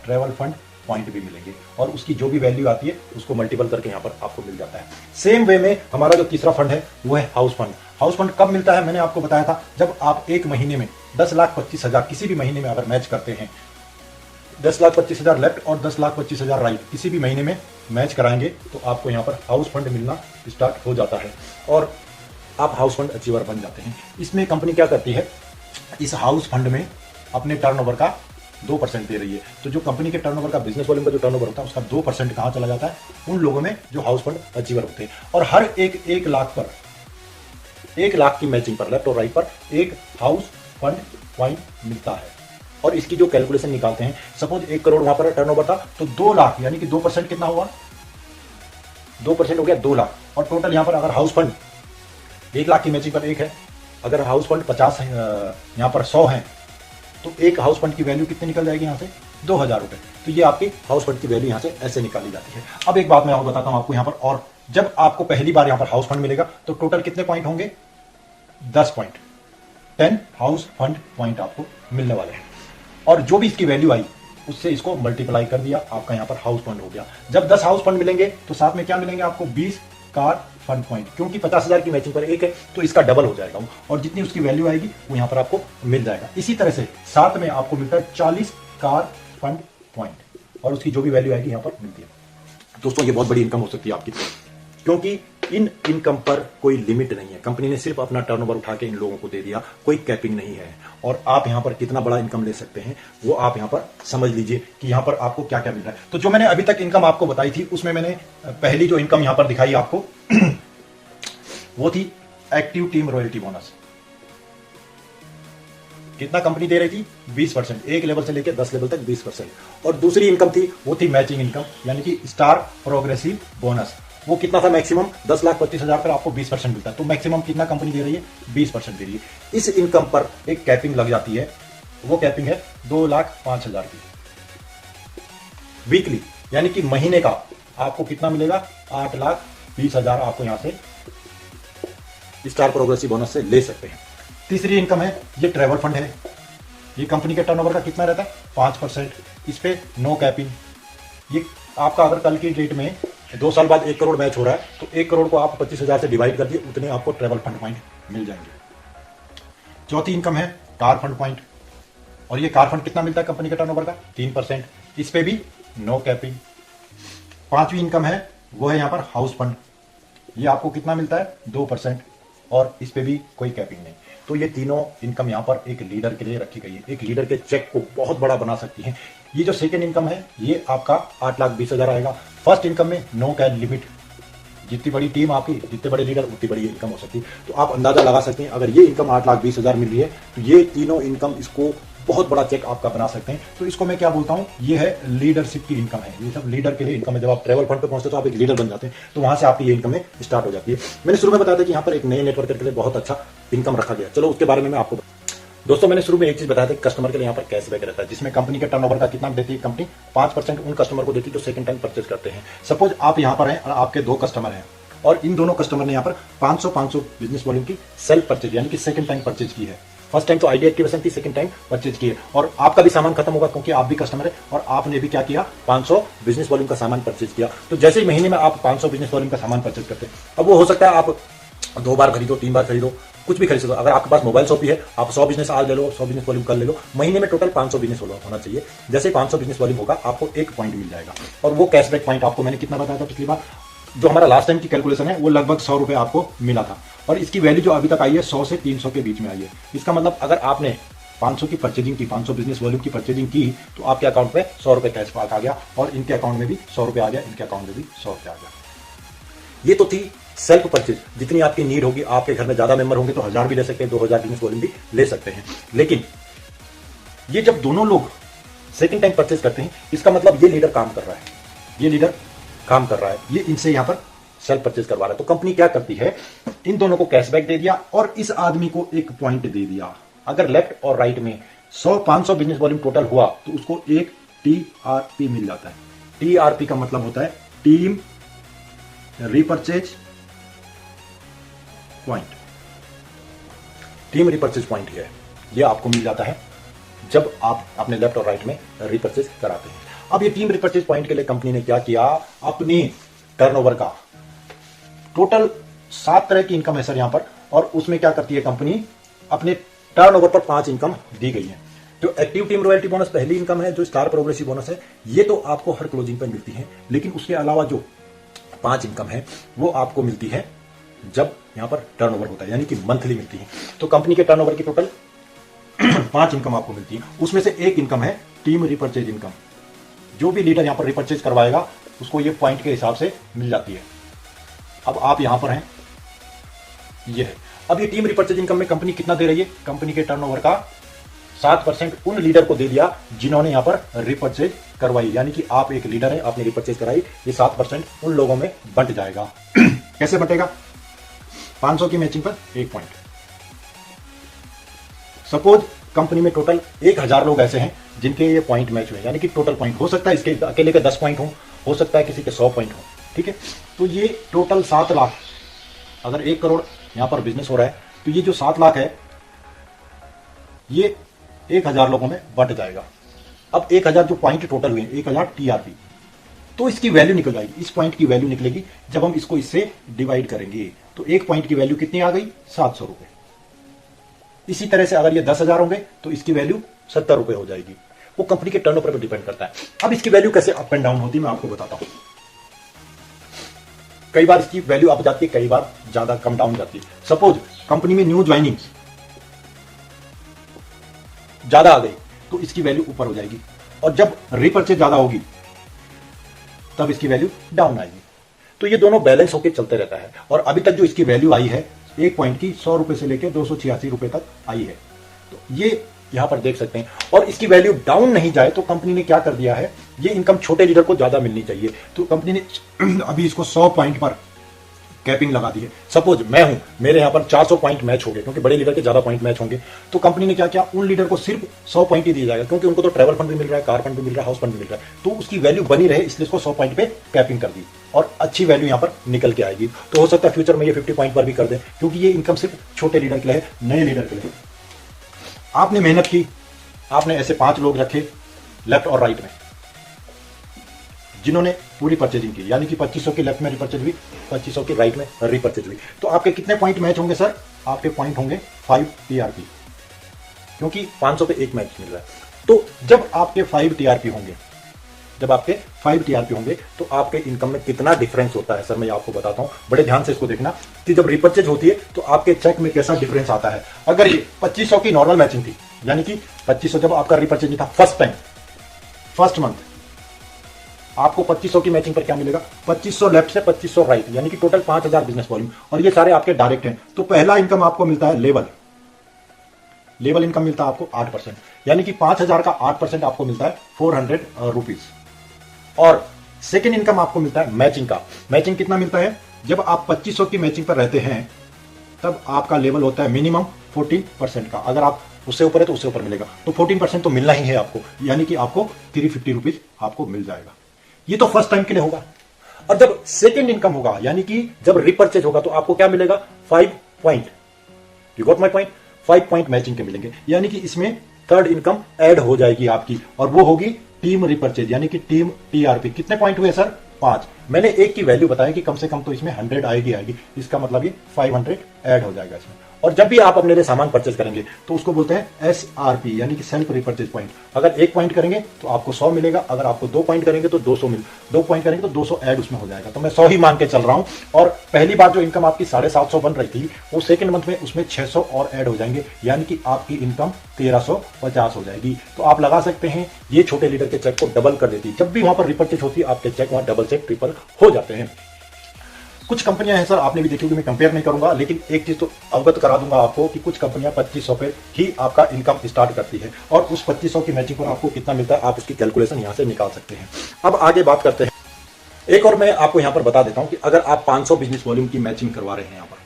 A: ट्रेवल फंड पॉइंट भी मिलेंगे, और उसकी जो भी वैल्यू आती है उसको मल्टीपल करके यहाँ पर आपको मिल जाता है। सेम वे में हमारा जो तीसरा फंड है वो है हाउस फंड। हाउस फंड कब मिलता है, मैंने आपको बताया था, जब आप एक महीने में 10,25,000 किसी भी महीने में अगर मैच करते हैं, 10,25,000 लेफ्ट और 10,25,000 राइट, किसी भी महीने में मैच कराएंगे तो आपको यहाँ पर हाउस फंड मिलना स्टार्ट हो जाता है और आप हाउस फंड अचीवर बन जाते हैं। इसमें कंपनी क्या करती है, इस हाउस फंड में अपने टर्नओवर का 2% दे रही है। तो जो कंपनी के टर्नओवर का, बिजनेस वॉल्यूम का जो टर्नओवर होता है उसका 2% कहाँ चला जाता है, उन लोगों में जो हाउस फंड अचीवर होते हैं। और हर एक लाख पर, 1 लाख की मैचिंग पर लेफ्ट और राइट पर एक हाउस फंड पॉइंट मिलता है। और इसकी जो कैलकुलेशन निकालते हैं, सपोज 1 करोड़ वहां पर टर्नओवर था तो 2 लाख यानी कि 2% कितना हुआ, 2% हो गया 2 लाख। और टोटल यहां पर अगर हाउस फंड 1 लाख की मैचिंग पर 1 है, अगर हाउस फंड 50 यहां पर 100 है तो एक हाउस फंड की वैल्यू कितनी निकल जाएगी, यहां से 2,000 रुपए। तो ये आपकी हाउस फंड की वैल्यू यहां से ऐसे निकाली जाती है। अब एक बात मैं और बताता हूं आपको यहां पर, और जब आपको पहली बार यहां पर हाउस फंड मिलेगा तो टोटल कितने पॉइंट होंगे, 10 पॉइंट, 10 हाउस फंड पॉइंट आपको मिलने वाले हैं। और जो भी इसकी वैल्यू आई उससे इसको मल्टीप्लाई कर दिया, आपका यहां पर हाउस फंड हो गया। जब 10 हाउस फंड मिलेंगे तो साथ में क्या मिलेंगे आपको, 20 कार फंड पॉइंट, क्योंकि 50,000 की मैचिंग पर 1 है तो इसका डबल हो जाएगा और जितनी उसकी वैल्यू आएगी वो यहां पर आपको मिल जाएगा। इसी तरह से साथ में आपको मिलता है 40 कार फंड पॉइंट और उसकी जो भी वैल्यू आएगी यहां पर मिलती है। दोस्तों ये बहुत बड़ी इनकम हो सकती है आपकी, क्योंकि इन इनकम पर कोई लिमिट नहीं है। कंपनी ने सिर्फ अपना टर्नओवर उठा के इन लोगों को दे दिया, कोई कैपिंग नहीं है। और आप यहां पर कितना बड़ा इनकम ले सकते हैं वो आप यहां पर समझ लीजिए कि यहां पर आपको क्या क्या मिल रहा है। तो जो मैंने अभी तक इनकम आपको बताई थी उसमें मैंने पहली जो इनकम यहां पर दिखाई आपको वो थी एक्टिव टीम रॉयल्टी बोनस। कितना कंपनी दे रही थी, 20%, एक लेवल से लेकर 10 लेवल तक 20%। और दूसरी इनकम थी वो थी मैचिंग इनकम, यानी कि स्टार प्रोग्रेसिव बोनस। वो कितना था, मैक्सिमम 10,25,000 पर आपको 20% मिलता है। तो मैक्सिमम कितना कंपनी दे रही है, 20% दे रही है। इस इनकम पर एक कैपिंग लग जाती है, वो कैपिंग है 2,05,000 की वीकली, यानी कि महीने का आपको कितना मिलेगा, 8,20,000 आपको यहां से स्टार प्रोग्रेसिव बोनस से ले सकते हैं। तीसरी इनकम है ये ट्रैवल फंड है। ये कंपनी के टर्नओवर का कितना रहता है, 5%। इस पे नो कैपिंग। ये आपका अगर कल की डेट में 2 साल बाद 1 करोड़ मैच हो रहा है तो 1 करोड़ को आप 25,000 से डिवाइड कर दिए, उतने आपको ट्रैवल फंड पॉइंट मिल जाएंगे। चौथी इनकम है कार फंड पॉइंट, और ये कार फंड कितना मिलता है कंपनी के टर्नओवर का, 3%। इस पे भी नो कैपिंग। पांचवी इनकम है वो है यहां पर हाउस फंड। ये आपको कितना मिलता है, 2%, और इस पे भी कोई कैपिंग नहीं। तो ये तीनों इनकम यहां पर एक लीडर के लिए रखी गई है, एक लीडर के चेक को बहुत बड़ा बना सकती है। ये जो सेकंड इनकम है ये आपका 8,20,000 आएगा। फर्स्ट इनकम में नो कैप लिमिट, जितनी बड़ी टीम आपकी, जितने बड़े लीडर, उतनी बड़ी इनकम हो सकती है। तो आप अंदाजा लगा सकते हैं अगर ये इनकम 8,20,000 मिल रही है तो ये तीनों इनकम इसको बहुत बड़ा चेक आपका बना सकते हैं। तो इसको मैं क्या बोलता हूं, ये है लीडरशिप की इनकम है। ये सब लीडर के लिए इनकम है। जब आप ट्रैवल फंड पे पहुंचते तो आप एक लीडर बन जाते हैं, तो वहां से आपकी ये इनकम स्टार्ट हो जाती है। मैंने शुरू में बताया था कि यहाँ पर एक नए नेटवर्कर के लिए बहुत अच्छा इनकम रखा गया। चलो उसके बारे में मैं आपको दोस्तों, मैंने शुरू में एक चीज बताया था, कस्टमर के लिए यहाँ पर कैशबैक रहता है, जिसमें कंपनी के टर्नओवर का कितना देती है कंपनी, 5% उन कस्टमर को देती है जो सेकंड टाइम परचेज करते हैं। सपोज आप यहाँ पर हैं और आपके 2 कस्टमर हैं और इन दोनों कस्टमर ने यहाँ पर 500 बिजनेस वॉल्यूम की सेल्फ परचेज यानी कि सेकंड टाइम परचेज की है। फर्स्ट टाइम तो आईडी एक्टिवेशन थी, सेकंड टाइम परचेज की है, और आपका भी सामान खत्म होगा क्योंकि आप भी कस्टमर है और आपने भी क्या किया, 500 बिजनेस वॉल्यूम का सामान परचेज किया। तो जैसे ही महीने में आप 500 बिजनेस वॉल्यूम का सामान परचेज करते हैं, अब वो हो सकता है आप 2 बार खरीदो, 3 बार खरीदो, कुछ भी खरीद सकते हो। अगर आपके पास मोबाइल शॉप भी है, आप 100 बिजनेस आज ले लो, 100 बिजनेस वॉल्यूम कल ले लो, महीने में टोटल 500 बिजनेस वॉल्यूम होना चाहिए। जैसे 500 बिजनेस वॉल्यूम होगा आपको 1 पॉइंट मिल जाएगा, और वो कैशबैक पॉइंट आपको मैंने कितना बताया था पिछली बार, जो हमारा लास्ट टाइम की कैलकुलेशन है वो लगभग 100 रुपए आपको मिला था, और इसकी वैल्यू जो अभी तक आई है 100 से 300 के बीच में आई है। इसका मतलब अगर आपने 500 की परचेजिंग की, 500 बिजनेस वॉल्यूम की परचेजिंग की, तो आपके अकाउंट में 100 रुपए कैशबैक आ गया, और इनके अकाउंट में भी 100 रुपए आ गया, इनके अकाउंट में भी 100 रुपए आ गया। ये तो थी सेल्फ परचेज जितनी आपकी नीड होगी, आपके घर में ज्यादा मेंबर होंगे तो 1000 भी ले सकते हैं, 2000 बिजनेस वॉल्यूम भी ले सकते हैं। लेकिन ये जब दोनों लोग सेकंड टाइम परचेज करते हैं, इसका मतलब ये लीडर काम कर रहा है, ये लीडर काम कर रहा है, ये इनसे यहां पर सेल्फ परचेज करवा रहा है। तो कंपनी क्या करती है, इन दोनों को कैशबैक दे दिया और इस आदमी को एक पॉइंट दे दिया। अगर लेफ्ट और राइट में 100-500 बिजनेस वॉल्यूम टोटल हुआ तो उसको एक टीआरपी मिल जाता है। टीआरपी का मतलब होता है team repurchase point. Team repurchase point है, ये आपको मिल जाता है जब आप अपने लेफ्ट और राइट में रिपर्चेज कराते हैं। अब ये टीम रिपर्चेज पॉइंट के लिए कंपनी ने क्या किया, अपनी टर्नओवर का टोटल 7 तरह की इनकम है सर यहां पर, और उसमें क्या करती है कंपनी, अपने टर्नओवर पर 5 इनकम दी गई है। जो एक्टिव टीम रॉयल्टी बोनस पहली इनकम है, जो स्टार प्रोग्रेसिव बोनस है, ये तो आपको हर क्लोजिंग पर मिलती है। लेकिन उसके अलावा जो 5 इनकम है वो आपको मिलती है जब यहां पर टर्नओवर होता है, यानी कि मंथली मिलती है। तो कंपनी के टर्नओवर की टोटल 5 इनकम आपको मिलती है। उसमें से एक इनकम है टीम रिपर्चेज इनकम। जो भी लीडर यहां पर रिपर्चेज करवाएगा उसको ये पॉइंट के हिसाब से मिल जाती है। अब आप यहां पर हैं, ये है। अब ये टीम रिपर्चेज इनकम में कंपनी कितना दे रही है, कंपनी के टर्नओवर का 7% उन लीडर को दे दिया जिन्होंने यहां पर रिपर्चेज करवाई। यानी कि आप एक लीडर है, आपने रिपर्चेज कराई, ये 7% उन लोगों में बंट जाएगा। कैसे बंटेगा, 500 की मैचिंग पर 1 पॉइंट। सपोज कंपनी में टोटल 1000 लोग ऐसे हैं जिनके ये पॉइंट मैच हुए, यानी कि टोटल पॉइंट हो सकता है इसके अकेले के 10 पॉइंट हो सकता है किसी के 100 पॉइंट हो, ठीक है। तो ये टोटल 7 लाख, अगर 1 करोड़ यहां पर बिजनेस हो रहा है तो ये जो 7 लाख है ये 1000 लोगों में बंट जाएगा। अब 1000 जो पॉइंट टोटल हुए, 1000 टीआरपी, तो इसकी वैल्यू निकल जाएगी। इस पॉइंट की वैल्यू निकलेगी जब हम इसको इससे डिवाइड करेंगे। तो एक पॉइंट की वैल्यू कितनी आ गई, 700 रुपए। इसी तरह से अगर ये 10,000 होंगे तो इसकी वैल्यू 70 रुपए हो जाएगी। वो कंपनी के टर्नओवर पर डिपेंड करता है। अब इसकी वैल्यू कैसे अप एंड डाउन होती है मैं आपको बताता हूं। कई बार इसकी वैल्यू अप जाती है, कई बार ज्यादा कम डाउन जाती है। सपोज कंपनी में न्यू ज्वाइनिंग ज्यादा आ गई तो इसकी वैल्यू ऊपर हो जाएगी, और जब रिपर्चेज ज्यादा होगी तब इसकी वैल्यू डाउन आएगी। तो ये दोनों बैलेंस होकर चलते रहता है। और अभी तक जो इसकी वैल्यू आई है एक पॉइंट की 100 रुपए से लेकर 286 रुपए तक आई है। तो ये यहां पर देख सकते हैं। और इसकी वैल्यू डाउन नहीं जाए तो कंपनी ने क्या कर दिया है, ये इनकम छोटे लीडर को ज्यादा मिलनी चाहिए, तो कंपनी ने अभी इसको 100 पॉइंट पर कैपिंग लगा दी है। सपोज मैं हूं, मेरे यहां पर 400 पॉइंट मैच हो गए, क्योंकि बड़े लीडर के ज्यादा पॉइंट मैच होंगे। तो कंपनी ने क्या किया, उन लीडर को सिर्फ 100 पॉइंट ही दिया जाएगा, क्योंकि उनको तो ट्रैवल फंड भी मिल रहा है, कार फंड भी मिल रहा है, हाउस फंड भी मिल रहा है। तो उसकी वैल्यू बनी रहे इसलिए उसको 100 पॉइंट पे कैपिंग कर दी, और अच्छी वैल्यू यहां पर निकल के आएगी। तो हो सकता है फ्यूचर में ये 50 पॉइंट पर भी कर दें, क्योंकि ये इनकम सिर्फ छोटे लीडर के लिए है, नए लीडर के लिए। आपने मेहनत की, आपने ऐसे 5 लोग रखे लेफ्ट और राइट में जिन्होंने पूरी परचेजिंग की, यानी कि 2500 की लेफ्ट में रिपर्चेज हुई, 2500 की राइट में रिपर्चेज हुई। तो आपके कितने पॉइंट मैच होंगे सर, आपके पॉइंट होंगे 5 टीआरपी, क्योंकि 500 पे एक मैच मिल रहा है। तो जब आपके 5 टीआरपी होंगे, जब आपके 5 टीआरपी होंगे तो आपके इनकम में कितना डिफरेंस होता है सर, मैं आपको बताता हूं। बड़े ध्यान से इसको देखना कि जब रिपर्चेज होती है तो आपके चेक में कैसा डिफरेंस आता है। अगर ये 2500 की नॉर्मल मैचिंग थी, यानी कि 2500 जब आपका रिपर्चेज था फर्स्ट टाइम, फर्स्ट मंथ, आपको 2500 की मैचिंग पर क्या मिलेगा, 2500 लेफ्ट से 2500 राइट, यानी कि टोटल 5000 बिजनेस वॉल्यूम, और ये सारे आपके डायरेक्ट हैं। तो पहला इनकम आपको मिलता है लेवल इनकम मिलता है आपको 8%, यानी कि 5000 का 8% आपको मिलता है 400 रुपीज। और सेकेंड इनकम आपको मिलता है मैचिंग का। मैचिंग कितना मिलता है, जब आप 2500 की मैचिंग पर रहते हैं तब आपका लेवल होता है मिनिमम 14% का। अगर आप उससे ऊपर है तो उससे ऊपर मिलेगा, तो 14% तो मिलना ही है आपको, यानी कि आपको 350 रुपीज आपको मिल जाएगा। ये तो फर्स्ट टाइम के लिए होगा। और जब सेकेंड इनकम होगा, यानी कि जब रिपर्चेज होगा, तो आपको क्या मिलेगा, 5 point. You got my point, 5 point matching के मिलेंगे, यानी कि इसमें थर्ड इनकम ऐड हो जाएगी आपकी, और वो होगी टीम रिपर्चेज, यानी कि टीम टीआरपी। कितने पॉइंट हुए सर, 5। मैंने एक की वैल्यू बताया कि कम से कम तो इसमें 100 आएगी, इसका मतलब ये 500 ऐड हो जाएगा इसमें। और जब भी आप अपने लिए सामान परचेज करेंगे तो उसको बोलते हैं एसआरपी, यानी कि सेल्फ रिपर्चेज पॉइंट। अगर 1 पॉइंट करेंगे तो आपको 100 मिलेगा, अगर आपको 2 पॉइंट करेंगे तो 200 2 पॉइंट करेंगे तो 200 ऐड उसमें हो जाएगा। तो मैं 100 ही मान के चल रहा हूं। और पहली बार जो इनकम आपकी 750 बन रही थी, वो सेकंड मंथ में उसमें 600 और ऐड हो जाएंगे, यानी कि आपकी इनकम 1350 हो जाएगी। तो आप लगा सकते हैं ये छोटे लीडर के चेक को डबल कर देती है। जब भी वहां पर रिपर्चेज होती है आपके चेक वहां डबल से ट्रिपल हो जाते हैं। कुछ कंपनियां हैं सर, आपने भी देखी होगी, मैं कंपेयर नहीं करूंगा, लेकिन एक चीज तो अवगत करा दूंगा आपको कि कुछ कंपनियां 2500 पे ही आपका इनकम स्टार्ट करती है और उस 2500 की मैचिंग पर आपको कितना मिलता है आप उसकी कैलकुलेशन यहां से निकाल सकते हैं। अब आगे बात करते हैं। एक और मैं आपको यहां पर बता देता हूं कि अगर आप 500 बिजनेस वॉल्यूम की मैचिंग करवा रहे हैं, यहां पर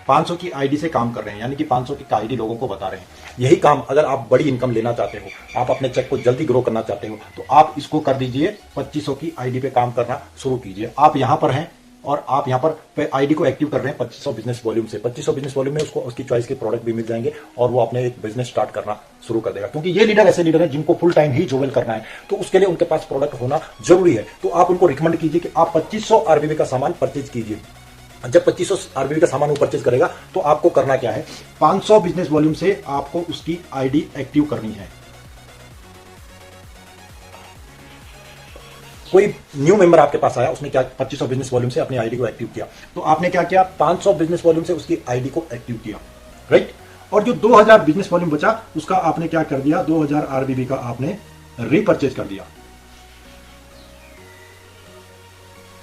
A: 500 की आईडी से काम कर रहे हैं, यानी कि 500 की आईडी लोगों को बता रहे हैं, यही काम अगर आप बड़ी इनकम लेना चाहते हो, आप अपने चेक को जल्दी ग्रो करना चाहते हो, तो आप इसको कर दीजिए, 2500 की आईडी पे काम करना शुरू कीजिए। आप यहां पर हैं और आप यहां पर आईडी को एक्टिव कर रहे हैं 2500 बिजनेस वॉल्यूम से। 2500 बिजनेस वॉल्यूम में उसको उसकी चॉइस के प्रोडक्ट भी मिल जाएंगे और वो अपने एक बिजनेस स्टार्ट करना शुरू कर देगा। क्योंकि ये लीडर ऐसे लीडर है जिनको फुल टाइम ही जोवेल करना है, तो उसके लिए उनके पास प्रोडक्ट होना जरूरी है। तो आप उनको रिकमेंड कीजिए कि आप 2500 आरबीबी का सामान परचेज कीजिए। जब 2500 आरबीबी का सामान वो परचेज करेगा तो आपको करना क्या है, 500 बिजनेस वॉल्यूम से आपको उसकी आईडी एक्टिव करनी है। कोई न्यू मेंबर आपके पास आया, उसने क्या 2500 बिजनेस वॉल्यूम से अपनी आईडी को एक्टिव किया, तो आपने क्या किया, 500 बिजनेस वॉल्यूम से उसकी आईडी को एक्टिव किया, राइट। और जो 2000 बिजनेस वॉल्यूम बचा उसका आपने क्या कर दिया, 2000 आरबीबी का आपने रीपरचेज कर दिया,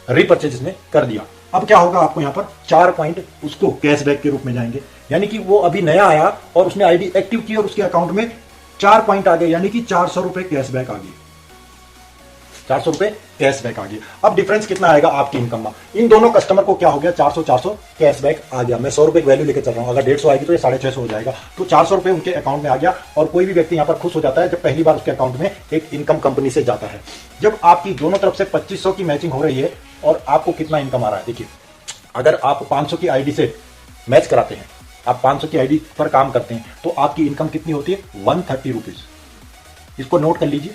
A: रीपरचेज इसने कर दिया। अब क्या होगा, आपको यहां पर 4 पॉइंट उसको कैशबैक के रूप में जाएंगे, यानी कि वो अभी नया आया और उसने आईडी एक्टिव की और उसके अकाउंट में 4 पॉइंट आ गए, यानी कि 400 रुपए कैशबैक आ गए, 400 रुपए कैशबैक आ गया। अब डिफरेंस कितना आएगा आपकी इनकम में, इन दोनों कस्टमर को क्या हो गया, 400 कैशबैक आ गया। मैं 100 रुपए की वैल्यू लेकर चल रहा हूं, अगर 150 आएगी तो ये 650 हो जाएगा, तो 400 रुपए उनके अकाउंट में आ गया। और कोई भी व्यक्ति यहां पर खुश हो जाता है जब पहली बार उसके अकाउंट में एक इनकम कंपनी से जाता है। जब आपकी दोनों तरफ से 2500 की मैचिंग हो रही है और आपको कितना इनकम आ रहा है, देखिए, अगर आप 500 की आईडी से मैच कराते हैं, आप 500 की आईडी पर काम करते हैं, तो आपकी इनकम कितनी होती है, 130 रुपीज। इसको नोट कर लीजिए,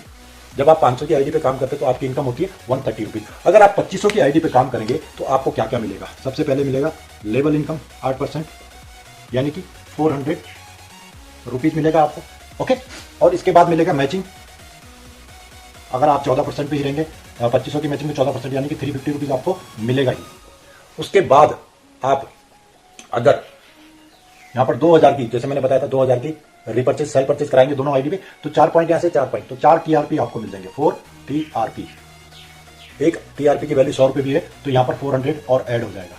A: जब आप 500 की आईडी पे काम करते हैं तो आपकी इनकम होती है 130 रुपीज। अगर आप 2500 की आईडी पे काम करेंगे तो आपको क्या क्या मिलेगा, सबसे पहले मिलेगा लेवल इनकम 8%, यानी कि 400 रुपीज मिलेगा आपको, ओके। और इसके बाद मिलेगा मैचिंग, अगर आप 14% पे ही रहेंगे, 2500 की मैचिंग में 14%, यानी कि 350 रुपीज आपको मिलेगा ही। उसके बाद आप अगर यहां पर 2000 की, जैसे मैंने बताया था 2000 की रिपर्चेज सेल परचेज कराएंगे दोनों आईडी पे, तो 4 पॉइंट यहां से 4 पॉइंट, तो 4 टीआरपी आपको मिल जाएंगे, 4 टीआरपी। एक टीआरपी की वैल्यू 100 रुपए भी है, तो यहां पर 400 और ऐड हो जाएगा।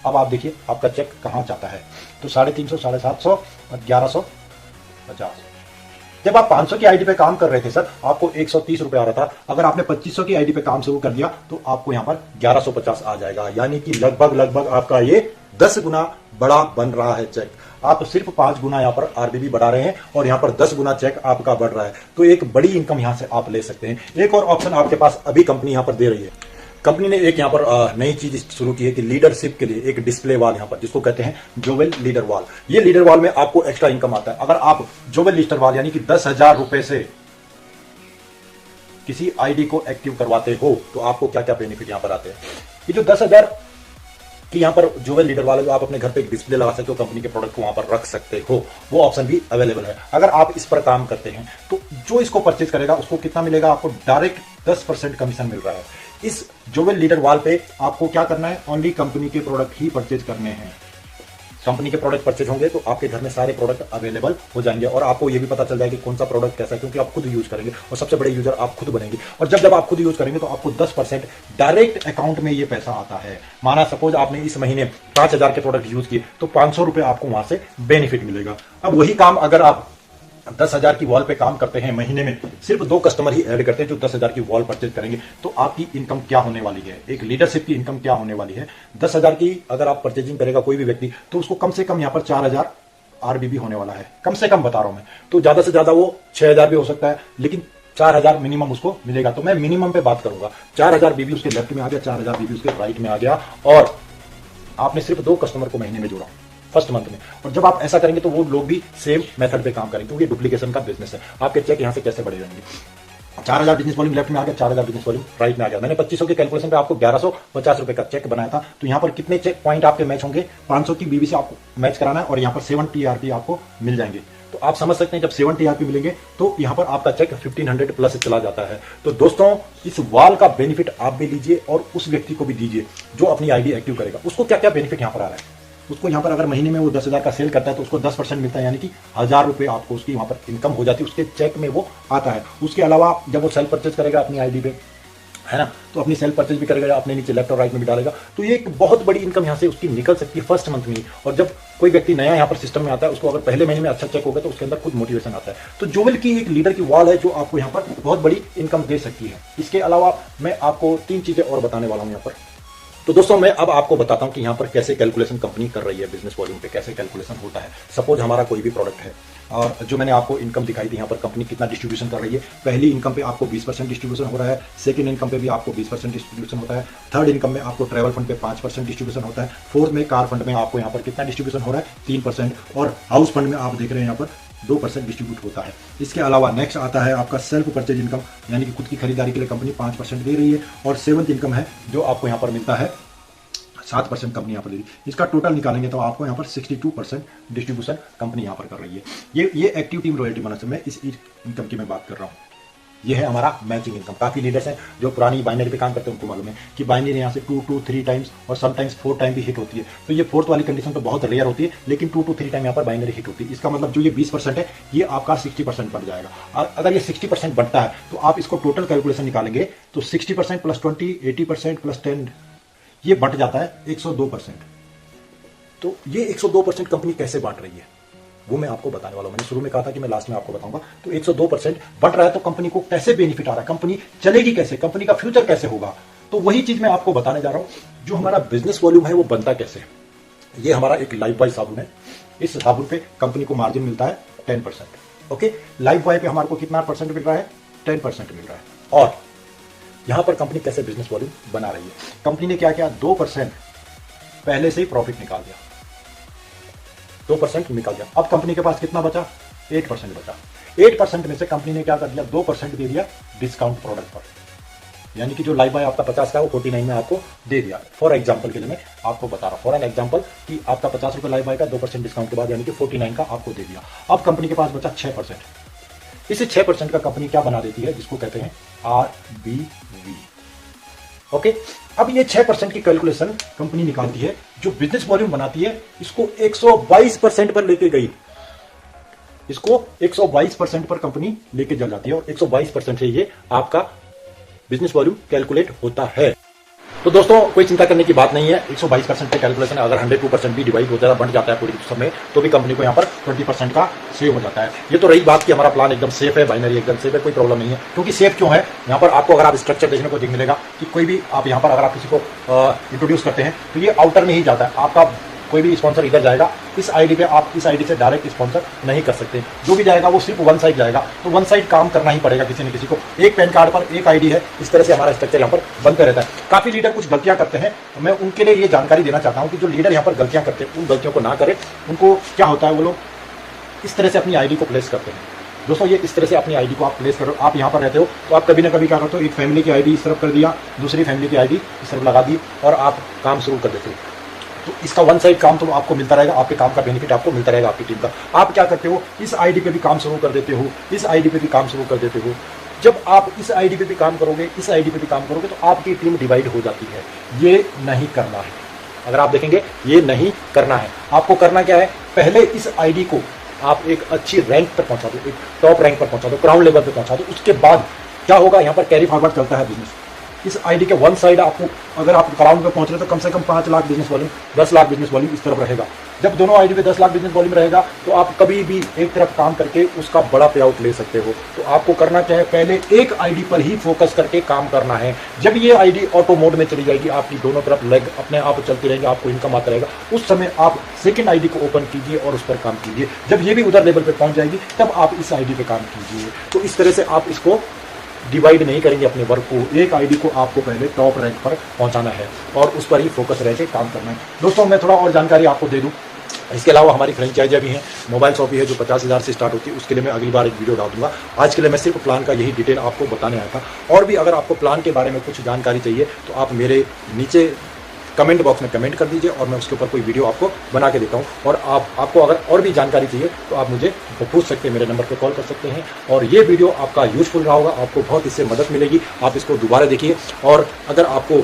A: अब आप देखिए आपका चेक कहां जाता है, तो 350, 750 और 1150। जब आप 500 की आईडी पे काम कर रहे थे सर, आपको 130 रुपए आ रहा था, अगर आपने 2500 की आईडी पे काम शुरू कर दिया तो आपको यहां पर 1150 आ जाएगा, यानी कि लगभग आपका ये 10 गुना बड़ा बन रहा है चेक। आप सिर्फ 5 गुना यहां पर आरबीबी बढ़ा रहे हैं और यहां पर 10 गुना चेक आपका बढ़ रहा है, तो एक बड़ी इनकम यहां से आप ले सकते हैं। एक और ऑप्शन आपके पास अभी कंपनी यहां पर दे रही है, कंपनी ने एक यहां पर नई चीज शुरू की है कि लीडरशिप के लिए एक डिस्प्ले वॉल यहां पर, जिसको कहते हैं जोवेल लीडर वॉल। ये लीडर वॉल में आपको एक्स्ट्रा इनकम आता है। अगर आप जोवेल लीडर वॉल यानी कि 10,000 रुपए से किसी आईडी को एक्टिव करवाते हो तो आपको क्या क्या बेनिफिट यहां पर आते हैं। ये जो 10,000 कि यहां पर जोवेल लीडर वाला जो आप अपने घर पे एक डिस्प्ले लगा सकते हो, कंपनी के प्रोडक्ट को वहां पर रख सकते हो, वो ऑप्शन भी अवेलेबल है। अगर आप इस पर काम करते हैं तो जो इसको परचेज करेगा उसको कितना मिलेगा, आपको डायरेक्ट 10% कमीशन मिल रहा है। इस जोवेल लीडर वॉल पे आपको क्या करना है, ओनली कंपनी के प्रोडक्ट ही परचेज करने हैं। कंपनी के प्रोडक्ट परचेज होंगे तो आपके घर में सारे प्रोडक्ट अवेलेबल हो जाएंगे और आपको ये भी पता चल जाएगा कि कौन सा प्रोडक्ट कैसा है, क्योंकि आप खुद यूज करेंगे और सबसे बड़े यूजर आप खुद बनेंगे। और जब आप खुद यूज करेंगे तो आपको 10% डायरेक्ट अकाउंट में ये पैसा आता है। माना सपोज आपने इस महीने 5000 के प्रोडक्ट यूज किए तो 500 रुपए आपको वहां से बेनिफिट मिलेगा। अब वही काम अगर आप 10,000 की वॉल पे काम करते हैं, महीने में सिर्फ 2 कस्टमर ही ऐड करते हैं जो 10,000 की वॉल परचेज करेंगे, तो आपकी इनकम क्या होने वाली है, एक लीडरशिप की इनकम क्या होने वाली है। 10,000 की अगर आप परचेजिंग करेगा कोई भी व्यक्ति तो उसको कम से कम यहां पर 4,000 आरबीबी होने वाला है, कम से कम बता रहा हूं मैं। तो ज्यादा से ज्यादा वो 6,000 भी हो सकता है, लेकिन 4,000 मिनिमम उसको मिलेगा। तो मैं मिनिमम पे बात करूंगा। 4,000 बीबी उसके लेफ्ट में आ गया, 4,000 बीबी उसके राइट में आ गया और आपने सिर्फ 2 कस्टमर को महीने में जोड़ा फर्स्ट मंथ में। और जब आप ऐसा करेंगे तो वो लोग भी सेम मेथड पे काम करेंगे, क्योंकि डुप्लीकेशन का बिजनेस है। आपके चेक यहां से कैसे बढ़े रहेंगे। 4,000 बिजनेस वॉल्यूम लेफ्ट में आ गया, 4,000 बिजनेस वॉल्यूम राइट में आ गया। मैंने 2500 के कैलकुलेशन पे आपको 1150 रुपए का चेक बनाया था। तो यहां पर कितने चेक पॉइंट आपके मैच होंगे, 500 की बीबी से आपको मैच कराना है और यहां पर 7 टीआरपी आपको मिल जाएंगे। तो आप समझ सकते हैं जब 7 टीआरपी मिलेंगे तो यहां पर आपका चेक 1500 प्लस चला जाता है। तो दोस्तों इस वॉल का बेनिफिट आप भी लीजिए और उस व्यक्ति को भी दीजिए जो अपनी आईडी एक्टिव करेगा। उसको क्या क्या बेनिफिट यहां पर आ रहा है, उसको यहां पर अगर महीने में वो 10,000 का सेल करता है तो उसको 10% मिलता है, यानी कि 1,000 रुपए आपको उसकी वहां पर इनकम हो जाती है, उसके चेक में वो आता है। उसके अलावा जब वो सेल परचेज करेगा अपनी आईडी पे है ना। तो अपनी सेल्फ परचेज भी करेगा, अपने नीचे लेफ्ट और राइट में भी डालेगा, तो ये एक बहुत बड़ी इनकम यहाँ से उसकी निकल सकती है फर्स्ट मंथ में ही। और जब कोई व्यक्ति नया यहाँ पर सिस्टम में आता है, उसको अगर पहले महीने में अच्छा चेक होगा तो उसके अंदर खुद मोटिवेशन आता है। तो जोवेल की एक लीडर की वॉल है जो आपको यहाँ पर बहुत बड़ी इनकम दे सकती है। इसके अलावा मैं आपको 3 चीजें और बताने वाला हूँ यहाँ पर। तो दोस्तों मैं अब आपको बताता हूं कि यहां पर कैसे कैलकुलेशन कंपनी कर रही है, बिजनेस वॉल्यूम पे कैसे कैलकुलेशन होता है। सपोज हमारा कोई भी प्रोडक्ट है और जो मैंने आपको इनकम दिखाई थी, यहां पर कंपनी कितना डिस्ट्रीब्यूशन कर रही है। पहली इनकम पे आपको 20% डिस्ट्रीब्यूशन हो रहा है, सेकंड इनकम पे भी आपको 20% डिस्ट्रीब्यूशन होता है, थर्ड इनकम में आपको ट्रैवल फंड पे 5% डिस्ट्रीब्यूशन होता है, फोर्थ में कार फंड में आपको यहाँ पर कितना डिस्ट्रीब्यूशन हो रहा है 3%, और हाउस फंड में आप देख रहे हैं यहाँ पर 2% डिस्ट्रीब्यूट होता है। इसके अलावा नेक्स्ट आता है आपका सेल्फ परचेज इनकम, यानी कि खुद की खरीदारी के लिए कंपनी 5% दे रही है, और सेवंथ इनकम है जो आपको यहाँ पर मिलता है 7% कंपनी यहाँ पर दे रही है। इसका टोटल निकालेंगे तो आपको यहाँ पर 62% डिस्ट्रीब्यूशन कंपनी यहाँ पर कर रही है। ये एक्टिव टीम रॉयल्टी बोनस है, मैं इस इनकम की मैं बात कर रहा हूँ। ये है हमारा मैचिंग इनकम। काफी लीडर्स हैं जो पुरानी बाइनरी पे काम करते हैं, उनको मालूम है कि बाइनरी यहाँ से 2 to 3 टाइम्स और समटाइम्स 4 टाइम भी हिट होती है। तो ये फोर्थ वाली कंडीशन तो बहुत रेयर होती है, लेकिन 2 to 3 टाइम यहाँ पर बाइनरी हिट होती है। इसका मतलब जो ये 20% है ये आपका 60% बढ़ जाएगा। और अगर ये 60% बढ़ता है तो आप इसको टोटल कैलकुलेशन निकालेंगे तो 60% प्लस 20, 80% प्लस 10, ये बढ़ जाता है 102%। तो ये 102% कंपनी कैसे बांट रही है वो मैं आपको बताने वाला हूं। मैंने शुरू में कहा था कि मैं लास्ट में आपको बताऊंगा। तो 102% बढ़ रहा है तो कंपनी को कैसे बेनिफिट आ रहा है, कंपनी चलेगी कैसे, कंपनी का फ्यूचर कैसे होगा, तो वही चीज मैं आपको बताने जा रहा हूं। जो हमारा बिजनेस वॉल्यूम है वो बनता कैसे। ये हमारा एक लाइफ बॉय साबुन है, इस साबुन पे कंपनी को मार्जिन मिलता है 10%। ओके, लाइफ बॉय पे हमारे को कितना परसेंट मिल रहा है, 10% मिल रहा है। और यहां पर कंपनी कैसे बिजनेस वॉल्यूम बना रही है, कंपनी ने क्या किया, 2% पहले से ही प्रॉफिट निकाल दिया, 2% निकाल दिया। अब कंपनी के पास कितना बचा, 8% बचा। 8% में से कंपनी ने क्या कर दिया, 2% दे दिया डिस्काउंट प्रोडक्ट पर, यानी कि जो लाइफ बॉय आपका 50 का है वो 49 में आपको दे दिया। फॉर एग्जांपल के लिए मैं आपको बता रहा हूं, फॉर एन एग्जांपल कि आपका 50 रुपए लाइफ बॉय का 2% डिस्काउंट के बाद यानी कि 49 का आपको दे दिया। अब कंपनी के पास बचा 6%। इसे 6% का कंपनी क्या बना देती है, जिसको कहते हैं RBV। ओके, अब ये 6% की कैलकुलेशन कंपनी निकालती है, जो बिजनेस वॉल्यूम बनाती है इसको 122% पर लेके गई, इसको 122% पर कंपनी लेके चल जाती है, और 122% से ये आपका बिजनेस वॉल्यूम कैलकुलेट होता है। तो दोस्तों कोई चिंता करने की बात नहीं है, 122% पे कैलकुलेशन अगर 102% भी डिवाइड हो जाता है, बढ़ जाता है पूरी समय, तो भी कंपनी को यहाँ पर 20% का सेव हो जाता है। ये तो रही बात कि हमारा प्लान एकदम सेफ है, बाइनरी एकदम सेफ है, कोई प्रॉब्लम नहीं है। क्योंकि सेफ क्यों है, यहाँ पर आपको अगर आप स्ट्रक्चर देखने को मिलेगा कि कोई भी आप यहाँ पर अगर आप किसी को इंट्रोड्यूस करते हैं तो ये आउटर में ही जाता है। आपका कोई भी स्पॉन्सर इधर जाएगा, इस आईडी पे आप इस आईडी से डायरेक्ट स्पॉन्सर नहीं कर सकते। जो भी जाएगा वो सिर्फ वन साइड जाएगा, तो वन साइड काम करना ही पड़ेगा किसी न किसी को। एक पैन कार्ड पर एक आईडी है, इस तरह से हमारा स्ट्रक्चर यहाँ पर बनते रहता है। काफी लीडर कुछ गलतियां करते हैं, मैं उनके लिए ये जानकारी देना चाहता हूँ कि जो लीडर यहाँ पर गलतियां करते हैं उन गलतियों को ना करें। उनको क्या होता है, वो लोग इस तरह से अपनी आईडी को प्लेस करते हैं। दोस्तों ये इस तरह से अपनी आईडी को आप प्लेस करो, आप यहाँ पर रहते हो तो आप कभी ना कभी क्या करते हो, एक फैमिली की आईडी इस तरफ कर दिया, दूसरी फैमिली की आईडी इस तरफ लगा दी और आप काम शुरू कर देते हो। तो इसका वन साइड काम तो आपको मिलता रहेगा, आपके काम का बेनिफिट आपको मिलता रहेगा आपकी टीम का। आप क्या करते हो, इस आईडी पे भी काम शुरू कर देते हो, इस आईडी पे भी काम शुरू कर देते हो। जब आप इस आईडी पे भी काम करोगे, इस आईडी पे भी काम करोगे, तो आपकी टीम डिवाइड हो जाती है। ये नहीं करना है, अगर आप देखेंगे ये नहीं करना है। आपको करना क्या है, पहले इस आईडी को आप एक अच्छी रैंक पर पहुंचा दो, एक टॉप रैंक पर पहुंचा दो, क्राउन लेवल पर पहुंचा दो। उसके बाद क्या होगा, यहाँ पर कैरी फॉरवर्ड चलता है बिजनेस। इस आईडी के वन साइड आपको, अगर आप क्राउन पे पहुंच रहे तो कम से कम 5 lakh business volume, 10 lakh business volume इस तरफ रहेगा। जब दोनों आईडी पे 10 लाख बिजनेस वॉल्यूम रहेगा तो आप कभी भी एक तरफ काम करके उसका बड़ा पे आउट ले सकते हो। तो आपको करना क्या है, पहले एक आईडी पर ही फोकस करके काम करना है। जब ये आईडी ऑटो मोड में चली जाएगी, आपकी दोनों तरफ लेग अपने आप चलती रहेंगे, आपको इनकम आता रहेगा, उस समय आप सेकंड आईडी को ओपन कीजिए और उस पर काम कीजिए। जब ये भी उधर लेवल पे पहुंच जाएगी तब आप इस आईडी पे काम कीजिए। तो इस तरह से आप इसको डिवाइड नहीं करेंगे अपने वर्क को। एक आईडी को आपको पहले टॉप रैंक पर पहुंचाना है और उस पर ही फोकस रह के काम करना है। दोस्तों मैं थोड़ा और जानकारी आपको दे दूं, इसके अलावा हमारी फ्रेंचाइजियाँ भी हैं, मोबाइल शॉप भी है जो 50,000 से स्टार्ट होती है। उसके लिए मैं अगली बार एक वीडियो डाल दूंगा। आज के लिए मैं सिर्फ प्लान का यही डिटेल आपको बताने आया था। और भी अगर आपको प्लान के बारे में कुछ जानकारी चाहिए तो आप मेरे नीचे कमेंट बॉक्स में कमेंट कर दीजिए और मैं उसके ऊपर कोई वीडियो आपको बना के देता हूँ। और आपको अगर और भी जानकारी चाहिए तो आप मुझे पूछ सकते हैं, मेरे नंबर पर कॉल कर सकते हैं। और ये वीडियो आपका यूजफुल रहा होगा, आपको बहुत इससे मदद मिलेगी। आप इसको दोबारा देखिए और अगर आपको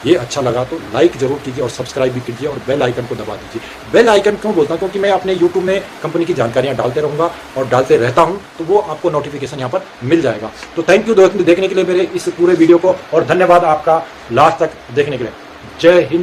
A: ये अच्छा लगा तो लाइक जरूर कीजिए और सब्सक्राइब भी कीजिए और बेल आइकन को दबा दीजिए। बेल आइकन क्यों बोलता हूँ, क्योंकि मैं अपने यूट्यूब में कंपनी की जानकारियां डालते रहूंगा और डालते रहता हूं, तो वो आपको नोटिफिकेशन यहाँ पर मिल जाएगा। तो थैंक यू देखने के लिए मेरे इस पूरे वीडियो को, और धन्यवाद आपका लास्ट तक देखने के लिए। जय हिंद।